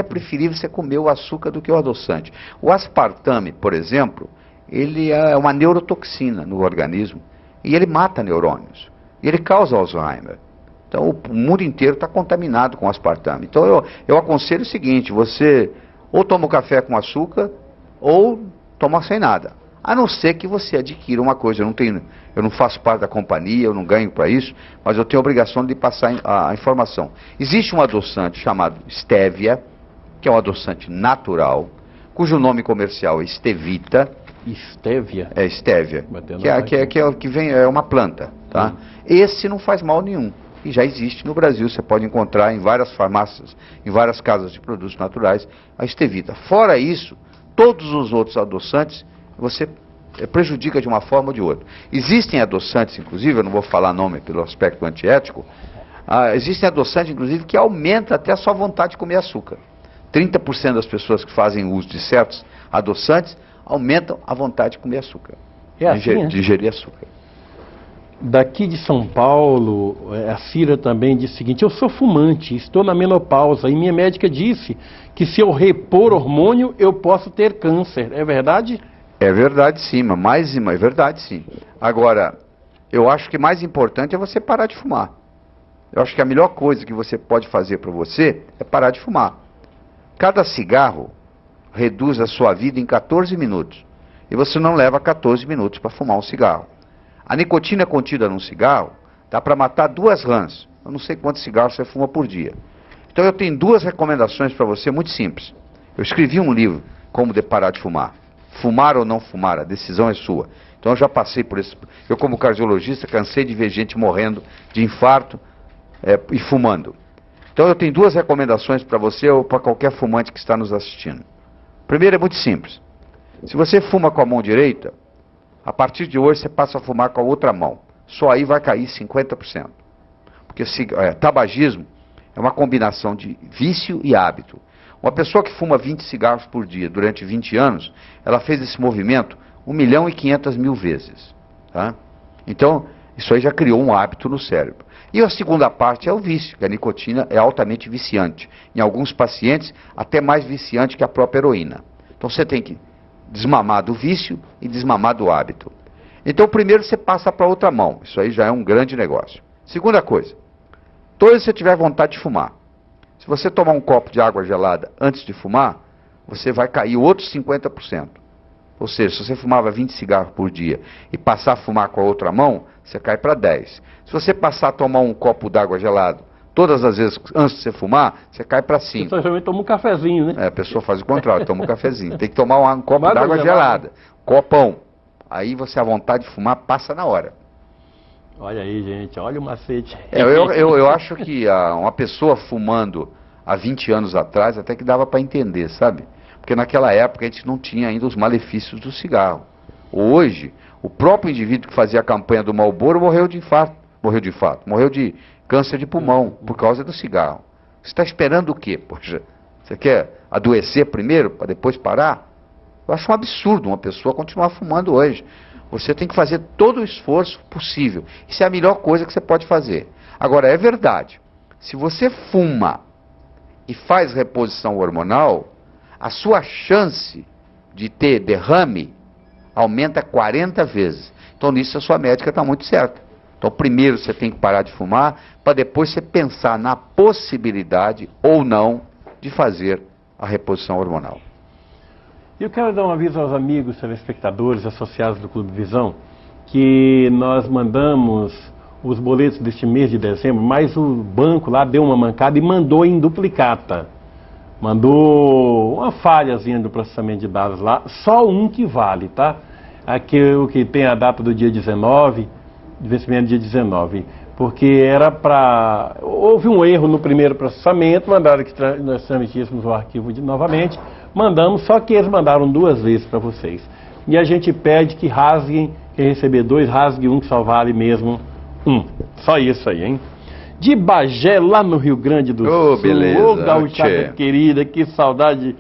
preferível você comer o açúcar do que o adoçante. O aspartame, por exemplo, ele é uma neurotoxina no organismo e ele mata neurônios. E ele causa Alzheimer. Então o mundo inteiro está contaminado com aspartame. Então eu aconselho o seguinte: você ou toma um café com açúcar ou toma sem nada. A não ser que você adquira uma coisa. Eu não faço parte da companhia, eu não ganho para isso, mas eu tenho a obrigação de passar a informação. Existe um adoçante chamado Stevia, que é um adoçante natural, cujo nome comercial é Stevita. Stevia? É Stevia, é uma planta. Tá? Esse não faz mal nenhum. E já existe no Brasil, você pode encontrar em várias farmácias, em várias casas de produtos naturais, a Stevita. Fora isso, todos os outros adoçantes, você prejudica de uma forma ou de outra. Existem adoçantes, inclusive, eu não vou falar nome pelo aspecto antiético, existem adoçantes, inclusive, que aumentam até a sua vontade de comer açúcar. 30% das pessoas que fazem uso de certos adoçantes aumentam a vontade de comer açúcar, de ingerir açúcar. Daqui de São Paulo, a Cira também disse o seguinte: eu sou fumante, estou na menopausa e minha médica disse que se eu repor hormônio eu posso ter câncer. É verdade? É verdade sim, é verdade sim. Agora, eu acho que mais importante é você parar de fumar. Eu acho que a melhor coisa que você pode fazer para você é parar de fumar. Cada cigarro reduz a sua vida em 14 minutos. E você não leva 14 minutos para fumar um cigarro. A nicotina contida num cigarro dá para matar 2 rãs. Eu não sei quantos cigarros você fuma por dia. Então eu tenho 2 recomendações para você muito simples. Eu escrevi um livro, Como Parar de Fumar. Fumar ou não fumar, a decisão é sua. Então eu já passei por isso. Eu, como cardiologista, cansei de ver gente morrendo de infarto e fumando. Então eu tenho 2 recomendações para você ou para qualquer fumante que está nos assistindo. Primeiro, é muito simples. Se você fuma com a mão direita, a partir de hoje você passa a fumar com a outra mão. Só aí vai cair 50%. Porque tabagismo é uma combinação de vício e hábito. Uma pessoa que fuma 20 cigarros por dia durante 20 anos, ela fez esse movimento 1.500.000 vezes. Tá? Então, Isso aí já criou um hábito no cérebro. E a segunda parte é o vício, que a nicotina é altamente viciante. Em alguns pacientes, até mais viciante que a própria heroína. Então você tem que desmamar do vício e desmamar do hábito. Então primeiro você passa para outra mão. Isso aí já é um grande negócio. Segunda coisa, toda vez que você tiver vontade de fumar, se você tomar um copo de água gelada antes de fumar, você vai cair outros 50%. Ou seja, se você fumava 20 cigarros por dia e passar a fumar com a outra mão, você cai para 10. Se você passar a tomar um copo d'água gelado todas as vezes antes de você fumar, você cai para 5. A pessoa geralmente toma um cafezinho, né? É, a pessoa faz o contrário, toma um cafezinho. Tem que tomar um copo d'água gelada, copão. Aí você, a vontade de fumar passa na hora. Olha aí, gente, olha o macete. Eu acho que uma pessoa fumando há 20 anos atrás até que dava para entender, sabe? Porque naquela época a gente não tinha ainda os malefícios do cigarro. Hoje, o próprio indivíduo que fazia a campanha do Marlboro morreu de câncer de pulmão por causa do cigarro. Você está esperando o quê? Poxa, você quer adoecer primeiro para depois parar? Eu acho um absurdo uma pessoa continuar fumando hoje. Você tem que fazer todo o esforço possível. Isso é a melhor coisa que você pode fazer. Agora, é verdade, se você fuma e faz reposição hormonal, a sua chance de ter derrame aumenta 40 vezes. Então, nisso a sua médica está muito certa. Então, primeiro você tem que parar de fumar, para depois você pensar na possibilidade ou não de fazer a reposição hormonal. Eu quero dar um aviso aos amigos telespectadores associados do Clube Visão, que nós mandamos os boletos deste mês de dezembro, mas o banco lá deu uma mancada e mandou em duplicata. Mandou uma falhazinha do processamento de dados lá, só um que vale, tá? Aquele que tem a data do dia 19, de vencimento dia 19, porque era para... Houve um erro no primeiro processamento, mandaram que nós transmitíssemos o arquivo novamente, mandamos, só que eles mandaram 2 vezes para vocês. E a gente pede que rasguem, quem receber 2, rasgue um, que só vale mesmo 1. Só isso aí, hein? De Bagé, lá no Rio Grande do Sul. Beleza. Ô, gauchada querida, que saudade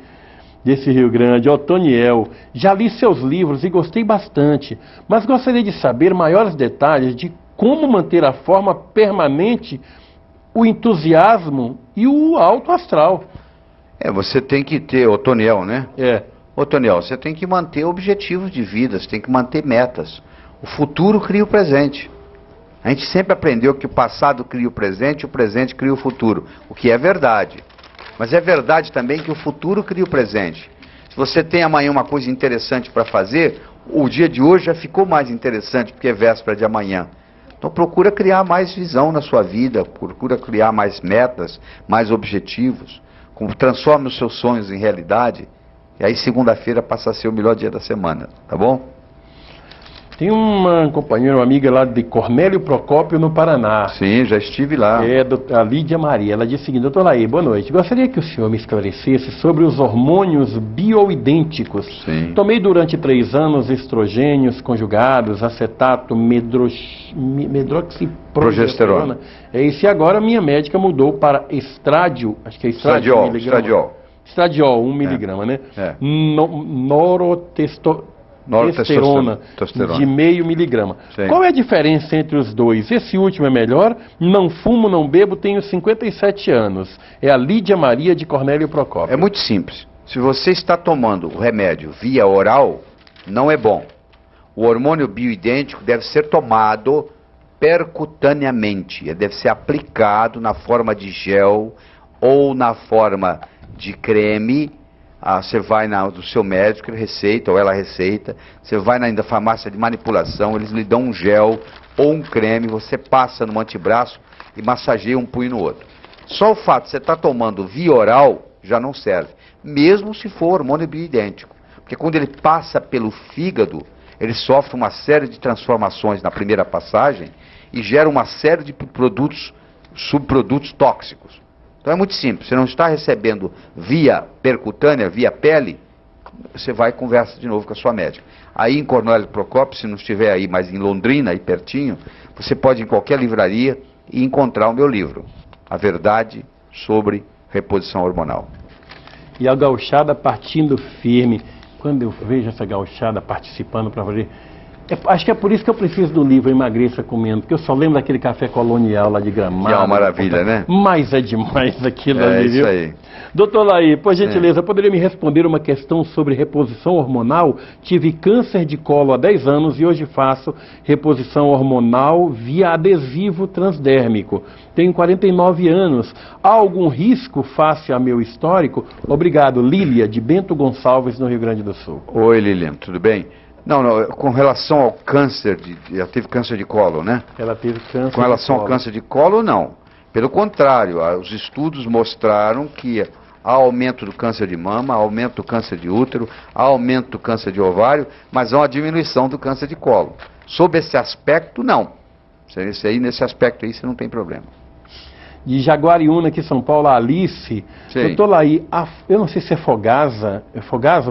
desse Rio Grande. Otoniel, já li seus livros e gostei bastante, mas gostaria de saber maiores detalhes de como manter a forma permanente, o entusiasmo e o alto astral. Você tem que ter, Otoniel, né? Otoniel, você tem que manter objetivos de vida, você tem que manter metas. O futuro cria o presente. A gente sempre aprendeu que o passado cria o presente cria o futuro, o que é verdade. Mas é verdade também que o futuro cria o presente. Se você tem amanhã uma coisa interessante para fazer, o dia de hoje já ficou mais interessante porque é véspera de amanhã. Então procura criar mais visão na sua vida, procura criar mais metas, mais objetivos, transforme os seus sonhos em realidade, e aí segunda-feira passa a ser o melhor dia da semana, tá bom? Tem uma companheira, uma amiga lá de Cornélio Procópio, no Paraná. Sim, já estive lá. A Lídia Maria. Ela disse o seguinte: doutor Laí, boa noite. Gostaria que o senhor me esclarecesse sobre os hormônios bioidênticos. Sim. Tomei durante 3 anos estrogênios conjugados, acetato, medroxiprogesterona. E agora minha médica mudou para estrádio, acho que é estradiol. Estradiol, 1 miligrama, né? Norotestosterona de 0,5 miligrama. Sim. Qual é a diferença entre os dois? Esse último é melhor? Não fumo, não bebo, tenho 57 anos. É a Lídia Maria de Cornélio Procópio. É muito simples. Se você está tomando o remédio via oral, não é bom. O hormônio bioidêntico deve ser tomado percutaneamente. Ele deve ser aplicado na forma de gel ou na forma de creme. Você vai no seu médico, ele receita, ou ela receita. Você vai na farmácia de manipulação, eles lhe dão um gel ou um creme, você passa no antebraço e massageia um punho no outro. Só o fato de você estar tomando via oral já não serve, mesmo se for hormônio bioidêntico. Porque quando ele passa pelo fígado, ele sofre uma série de transformações na primeira passagem e gera uma série de subprodutos tóxicos. Então é muito simples, você não está recebendo via percutânea, via pele, você vai e conversa de novo com a sua médica. Aí em Cornélio Procópio, se não estiver aí, mas em Londrina, aí pertinho, você pode ir em qualquer livraria e encontrar o meu livro, A Verdade sobre Reposição Hormonal. E a gauchada partindo firme. Quando eu vejo essa gauchada participando para fazer Acho que é por isso que eu preciso do livro Emagreça Comendo, porque eu só lembro daquele café colonial lá de Gramado. Que é uma maravilha, né? Mas é demais aquilo ali, viu? É isso aí. Doutor Laí, por gentileza, poderia me responder uma questão sobre reposição hormonal? Tive câncer de colo há 10 anos e hoje faço reposição hormonal via adesivo transdérmico. Tenho 49 anos. Há algum risco face a meu histórico? Obrigado. Lília, de Bento Gonçalves, no Rio Grande do Sul. Oi, Lilian, tudo bem? Não, com relação ao câncer, ela teve câncer de colo, né? Ela teve câncer Com relação ao câncer de colo, não. Pelo contrário, os estudos mostraram que há aumento do câncer de mama, há aumento do câncer de útero, há aumento do câncer de ovário, mas há uma diminuição do câncer de colo. Sob esse aspecto, não. Nesse aspecto aí, você não tem problema. De Jaguariúna, aqui em São Paulo, a Alice. Doutor Laí, eu não sei se é Fogasa,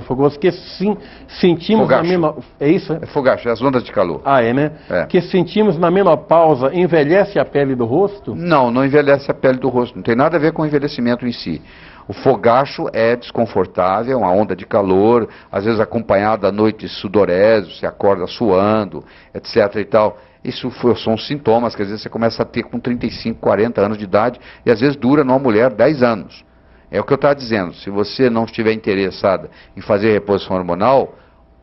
Fogoso, que sim, sentimos Fogacho. na menopausa. É isso? É fogacho, é as ondas de calor. Ah, é, né? É. Que sentimos na menopausa, envelhece a pele do rosto? Não, não envelhece a pele do rosto, não tem nada a ver com o envelhecimento em si. O fogacho é desconfortável, uma onda de calor, às vezes acompanhada à noite de sudorese, você acorda suando, etc. e tal. Isso são sintomas que às vezes você começa a ter com 35, 40 anos de idade e às vezes dura numa mulher 10 anos. É o que eu estava dizendo, se você não estiver interessada em fazer reposição hormonal,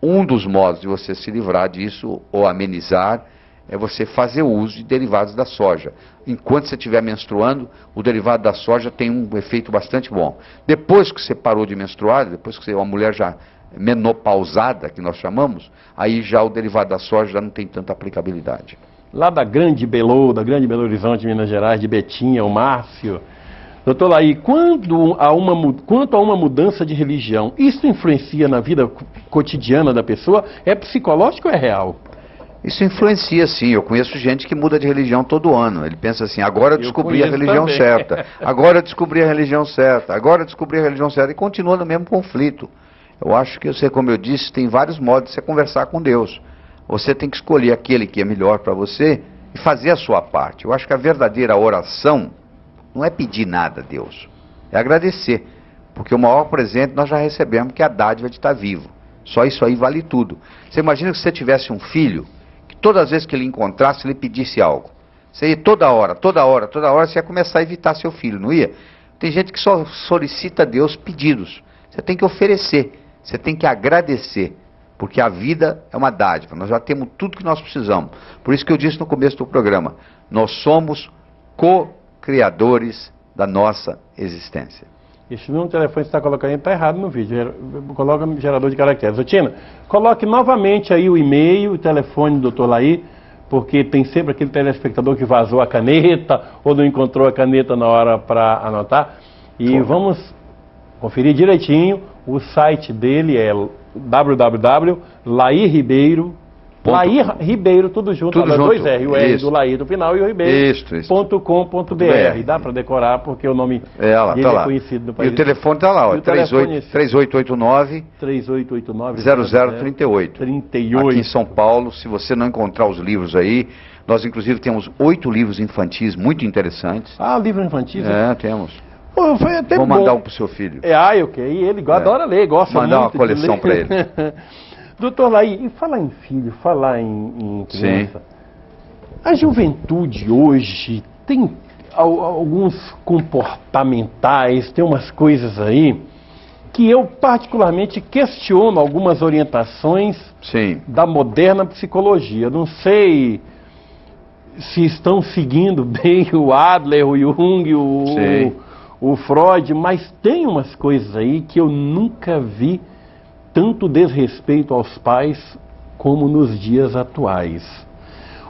um dos modos de você se livrar disso ou amenizar é você fazer uso de derivados da soja. Enquanto você estiver menstruando, o derivado da soja tem um efeito bastante bom. Depois que você parou de menstruar, depois que você é uma mulher já menopausada, que nós chamamos, aí já o derivado da soja já não tem tanta aplicabilidade. Lá da Grande Belo Horizonte, Minas Gerais, de Betinha, o Márcio. Doutor Laí, quanto a uma mudança de religião, isso influencia na vida cotidiana da pessoa? É psicológico ou é real? Isso influencia, sim. Eu conheço gente que muda de religião todo ano. Ele pensa assim, agora eu descobri a religião certa, agora eu descobri a religião certa, agora eu descobri a religião certa, e continua no mesmo conflito. Eu acho que, como eu disse, tem vários modos de você conversar com Deus. Você tem que escolher aquele que é melhor para você e fazer a sua parte. Eu acho que a verdadeira oração não é pedir nada a Deus, é agradecer. Porque o maior presente nós já recebemos, que é a dádiva de estar vivo. Só isso aí vale tudo. Você imagina que você tivesse um filho, que todas as vezes que ele encontrasse, ele pedisse algo. Você ia toda hora, você ia começar a evitar seu filho, não ia? Tem gente que só solicita a Deus pedidos. Você tem que oferecer. Você tem que agradecer, porque a vida é uma dádiva, nós já temos tudo que nós precisamos. Por isso que eu disse no começo do programa, nós somos co-criadores da nossa existência. Esse número de telefone que você está colocando aí está errado no vídeo, coloca no gerador de caracteres. Ô, Tina, coloque novamente aí o e-mail, o telefone do Dr. Laí, porque tem sempre aquele telespectador que vazou a caneta ou não encontrou a caneta na hora para anotar. E vamos conferir direitinho. O site dele é www.lairibeiro.com. Laí Ribeiro, tudo junto, dois R, o R do Laí do final e o Ribeiro.com.br. Dá para decorar porque o nome dele é conhecido no país. E o telefone está lá, ó, 3889 0038. Aqui em São Paulo, se você não encontrar os livros aí, nós inclusive temos 8 livros infantis muito interessantes. Ah, livro infantis? É, temos. Pô, foi até Vou mandar um pro seu filho. Eu quero. E ele adora ler, gosta muito. Mandar uma coleção para ele. Doutor Laí, e falar em filho, falar em criança. Sim. A juventude hoje tem alguns comportamentais, tem umas coisas aí que eu particularmente questiono algumas orientações da moderna psicologia. Não sei se estão seguindo bem o Adler, o Jung, o Freud, mas tem umas coisas aí que eu nunca vi tanto desrespeito aos pais como nos dias atuais.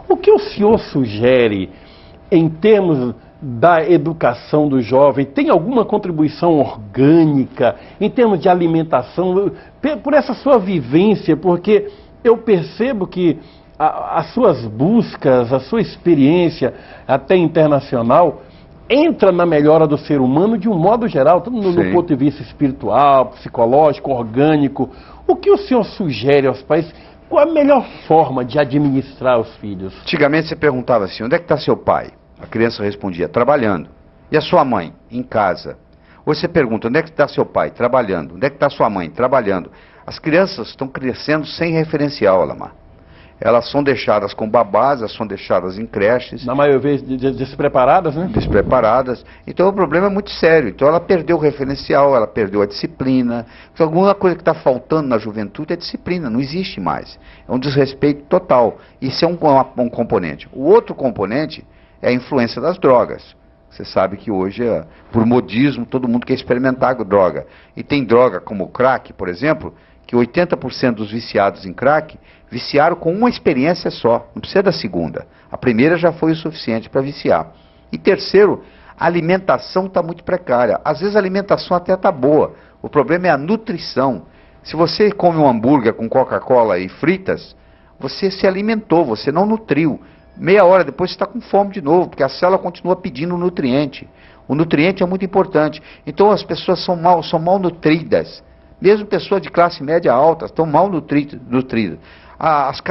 O que o senhor sugere em termos da educação do jovem? Tem alguma contribuição orgânica em termos de alimentação? Por essa sua vivência, porque eu percebo que as suas buscas, a sua experiência até internacional entra na melhora do ser humano de um modo geral, tudo no ponto de vista espiritual, psicológico, orgânico. O que o senhor sugere aos pais? Qual a melhor forma de administrar os filhos? Antigamente você perguntava assim, onde é que está seu pai? A criança respondia, trabalhando. E a sua mãe? Em casa. Hoje você pergunta, onde é que está seu pai? Trabalhando. Onde é que está sua mãe? Trabalhando. As crianças estão crescendo sem referencial, Alamar. elas são deixadas com babás, elas são deixadas em creches. Na maioria despreparadas, né? Despreparadas. Então o problema é muito sério. Então ela perdeu o referencial, ela perdeu a disciplina. Então, alguma coisa que está faltando na juventude é disciplina, não existe mais. É um desrespeito total. Isso é um componente. O outro componente é a influência das drogas. Você sabe que hoje, por modismo, todo mundo quer experimentar droga. E tem droga como o crack, por exemplo, que 80% dos viciados em crack viciaram com uma experiência só, não precisa da segunda. A primeira já foi o suficiente para viciar. E terceiro, a alimentação está muito precária. Às vezes a alimentação até está boa, o problema é a nutrição. Se você come um hambúrguer com Coca-Cola e fritas, você se alimentou, você não nutriu. Meia hora depois você está com fome de novo, porque a célula continua pedindo nutriente. O nutriente é muito importante. Então as pessoas são mal nutridas. Mesmo pessoas de classe média alta estão mal nutridas.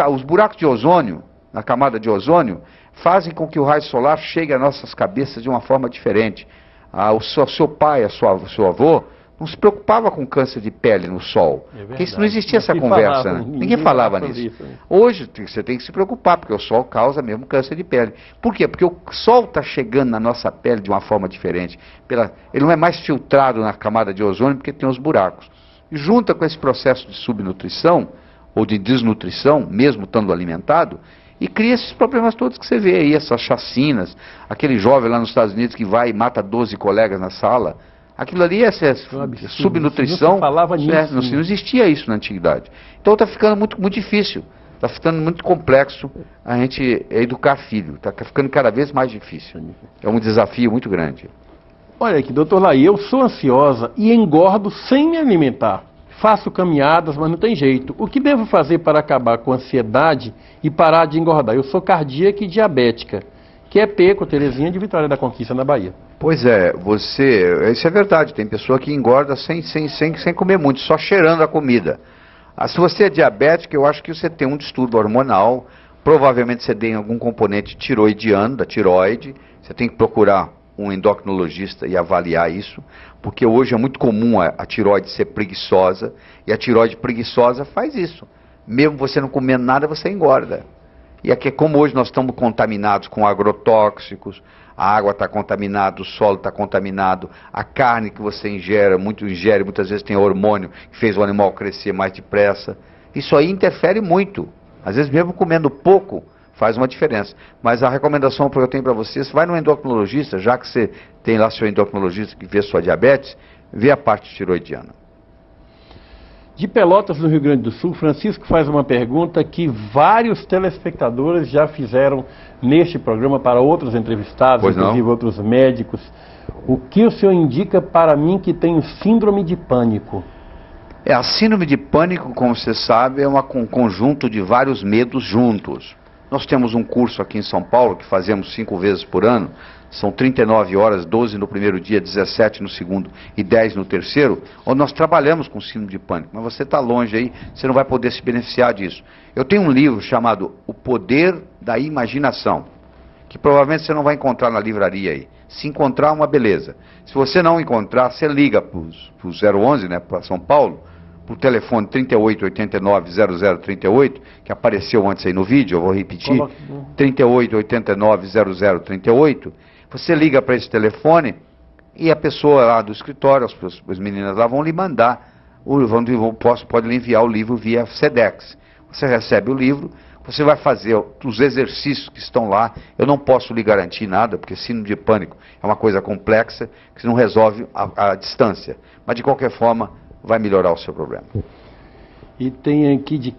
Os buracos de ozônio, na camada de ozônio, fazem com que o raio solar chegue às nossas cabeças de uma forma diferente. O seu pai, seu avô, não se preocupava com câncer de pele no sol. Porque isso não existia essa conversa, né? Ninguém falava nisso. Hoje você tem que se preocupar, porque o sol causa mesmo câncer de pele. Por quê? Porque o sol está chegando na nossa pele de uma forma diferente. Ele não é mais filtrado na camada de ozônio porque tem os buracos. E junta com esse processo de subnutrição, ou de desnutrição, mesmo estando alimentado, e cria esses problemas todos que você vê aí, essas chacinas, aquele jovem lá nos Estados Unidos que vai e mata 12 colegas na sala. Aquilo ali é subnutrição. Não se falava nisso. Não existia isso na antiguidade. Então está ficando muito difícil, está ficando muito complexo a gente educar filho, está ficando cada vez mais difícil. É um desafio muito grande. Olha aqui, doutor Laí, eu sou ansiosa e engordo sem me alimentar. Faço caminhadas, mas não tem jeito. O que devo fazer para acabar com a ansiedade e parar de engordar? Eu sou cardíaca e diabética. Que é Peco, Terezinha de Vitória da Conquista, na Bahia. Pois é, isso é verdade, tem pessoa que engorda sem comer muito, só cheirando a comida. Se você é diabético, eu acho que você tem um distúrbio hormonal, provavelmente você tem algum componente tiroidiano, da tiroide, você tem que procurar um endocrinologista e avaliar isso, porque hoje é muito comum a tiroide ser preguiçosa, e a tiroide preguiçosa faz isso. Mesmo você não comendo nada, você engorda. E aqui, como hoje nós estamos contaminados com agrotóxicos, a água está contaminada, o solo está contaminado, a carne que você ingere, muitas vezes tem hormônio que fez o animal crescer mais depressa. Isso aí interfere muito. Às vezes mesmo comendo pouco, faz uma diferença. Mas a recomendação que eu tenho para vocês, vai no endocrinologista, já que você tem lá seu endocrinologista que vê sua diabetes, vê a parte tiroidiana. De Pelotas, no Rio Grande do Sul, Francisco faz uma pergunta que vários telespectadores já fizeram neste programa para outros entrevistados, inclusive outros médicos. O que o senhor indica para mim que tenho síndrome de pânico? A síndrome de pânico, como você sabe, é um conjunto de vários medos juntos. Nós temos um curso aqui em São Paulo, que fazemos 5 vezes por ano, são 39 horas, 12 no primeiro dia, 17 no segundo e 10 no terceiro, onde nós trabalhamos com síndrome de pânico. Mas você está longe aí, você não vai poder se beneficiar disso. Eu tenho um livro chamado O Poder da Imaginação, que provavelmente você não vai encontrar na livraria aí. Se encontrar, uma beleza. Se você não encontrar, você liga para o 011, né, para São Paulo, por telefone 3889-0038, que apareceu antes aí no vídeo, eu vou repetir, 3889-0038, você liga para esse telefone e a pessoa lá do escritório, as meninas lá vão lhe mandar, pode lhe enviar o livro via Sedex. Você recebe o livro, você vai fazer os exercícios que estão lá. Eu não posso lhe garantir nada, porque síndrome de pânico é uma coisa complexa, que não resolve a distância. Mas de qualquer forma, vai melhorar o seu problema. E tem aqui de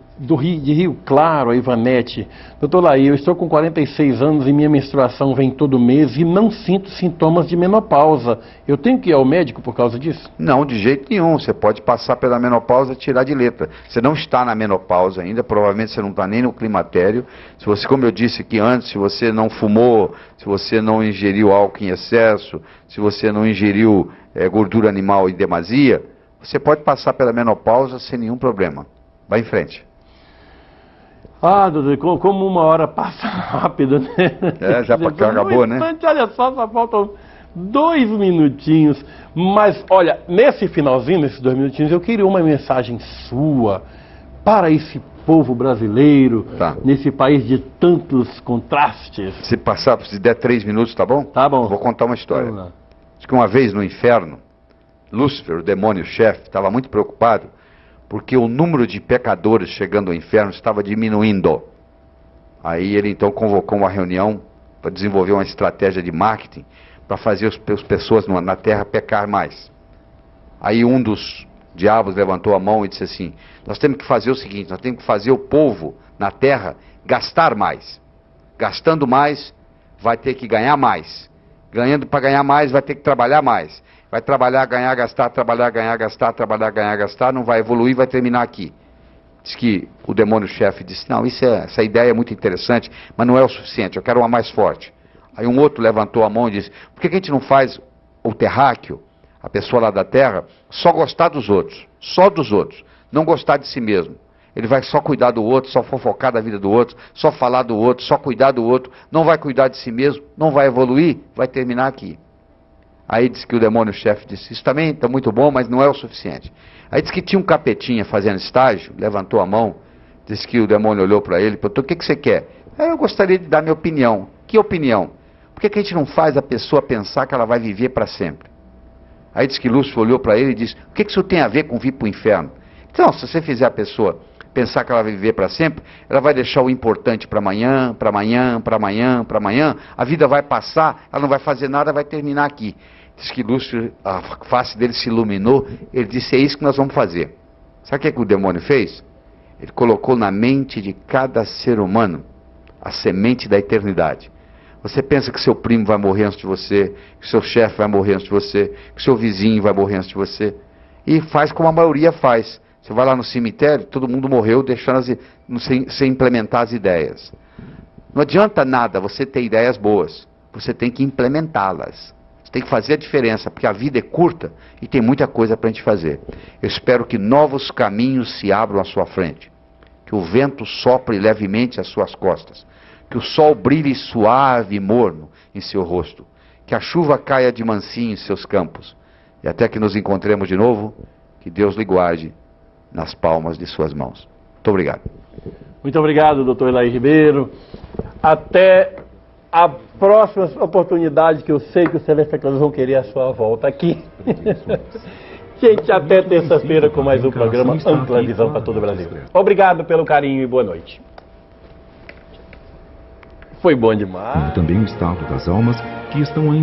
Rio Claro, a Ivanete. Doutor Laí, eu estou com 46 anos e minha menstruação vem todo mês e não sinto sintomas de menopausa. Eu tenho que ir ao médico por causa disso? Não, de jeito nenhum. Você pode passar pela menopausa e tirar de letra. Você não está na menopausa ainda, provavelmente você não está nem no climatério. Se você, como eu disse aqui antes, se você não fumou, se você não ingeriu álcool em excesso, se você não ingeriu gordura animal em demasia, você pode passar pela menopausa sem nenhum problema. Vai em frente. Ah, doutor, como uma hora passa rápido, né? Já acabou, né? Olha só faltam 2 minutinhos. Mas, olha, nesse finalzinho, nesses 2 minutinhos, eu queria uma mensagem sua para esse povo brasileiro, Tá. nesse país de tantos contrastes. Se der 3 minutos, tá bom? Tá bom. Vou contar uma história. Vamos lá. Diz que uma vez no inferno, Lúcifer, o demônio-chefe, estava muito preocupado porque o número de pecadores chegando ao inferno estava diminuindo. Aí ele então convocou uma reunião para desenvolver uma estratégia de marketing para fazer as pessoas na terra pecar mais. Aí um dos diabos levantou a mão e disse assim: nós temos que fazer o seguinte, nós temos que fazer o povo na terra gastar mais. Gastando mais, vai ter que ganhar mais. Ganhando para ganhar mais, vai ter que trabalhar mais. Vai trabalhar, ganhar, gastar, trabalhar, ganhar, gastar, trabalhar, ganhar, gastar, não vai evoluir, vai terminar aqui. Diz que o demônio-chefe disse: não, essa ideia é muito interessante, mas não é o suficiente, eu quero uma mais forte. Aí um outro levantou a mão e disse: por que a gente não faz o terráqueo, a pessoa lá da terra, só gostar dos outros, só dos outros, não gostar de si mesmo? Ele vai só cuidar do outro, só fofocar da vida do outro, só falar do outro, só cuidar do outro, não vai cuidar de si mesmo, não vai evoluir, vai terminar aqui. Aí diz que o demônio-chefe disse: isso também está muito bom, mas não é o suficiente. Aí diz que tinha um capetinha fazendo estágio, levantou a mão, disse que o demônio olhou para ele e perguntou: o que você quer? Eu gostaria de dar minha opinião. Que opinião? Por que a gente não faz a pessoa pensar que ela vai viver para sempre? Aí diz que Lúcifer olhou para ele e disse: o que isso tem a ver com vir para o inferno? Então, se você fizer a pessoa pensar que ela vai viver para sempre, ela vai deixar o importante para amanhã, para amanhã, para amanhã, para amanhã, a vida vai passar, ela não vai fazer nada, vai terminar aqui. Diz que Lúcifer, a face dele se iluminou, ele disse: é isso que nós vamos fazer. Sabe o que o demônio fez? Ele colocou na mente de cada ser humano a semente da eternidade. Você pensa que seu primo vai morrer antes de você, que seu chefe vai morrer antes de você, que seu vizinho vai morrer antes de você, e faz como a maioria faz. Você vai lá no cemitério, todo mundo morreu, deixando sem implementar as ideias. Não adianta nada você ter ideias boas, você tem que implementá-las. Você tem que fazer a diferença, porque a vida é curta e tem muita coisa para a gente fazer. Eu espero que novos caminhos se abram à sua frente, que o vento sopre levemente às suas costas, que o sol brilhe suave e morno em seu rosto, que a chuva caia de mansinho em seus campos, e até que nos encontremos de novo, que Deus lhe guarde nas palmas de suas mãos. Muito obrigado. Muito obrigado, doutor Elaí Ribeiro. Até a próxima oportunidade, que eu sei que os telespectadores vão querer a sua volta aqui. Gente, até terça-feira com mais um programa Ampla Visão para todo o Brasil. Obrigado pelo carinho e boa noite. Foi bom demais. Também o estado das almas que estão ainda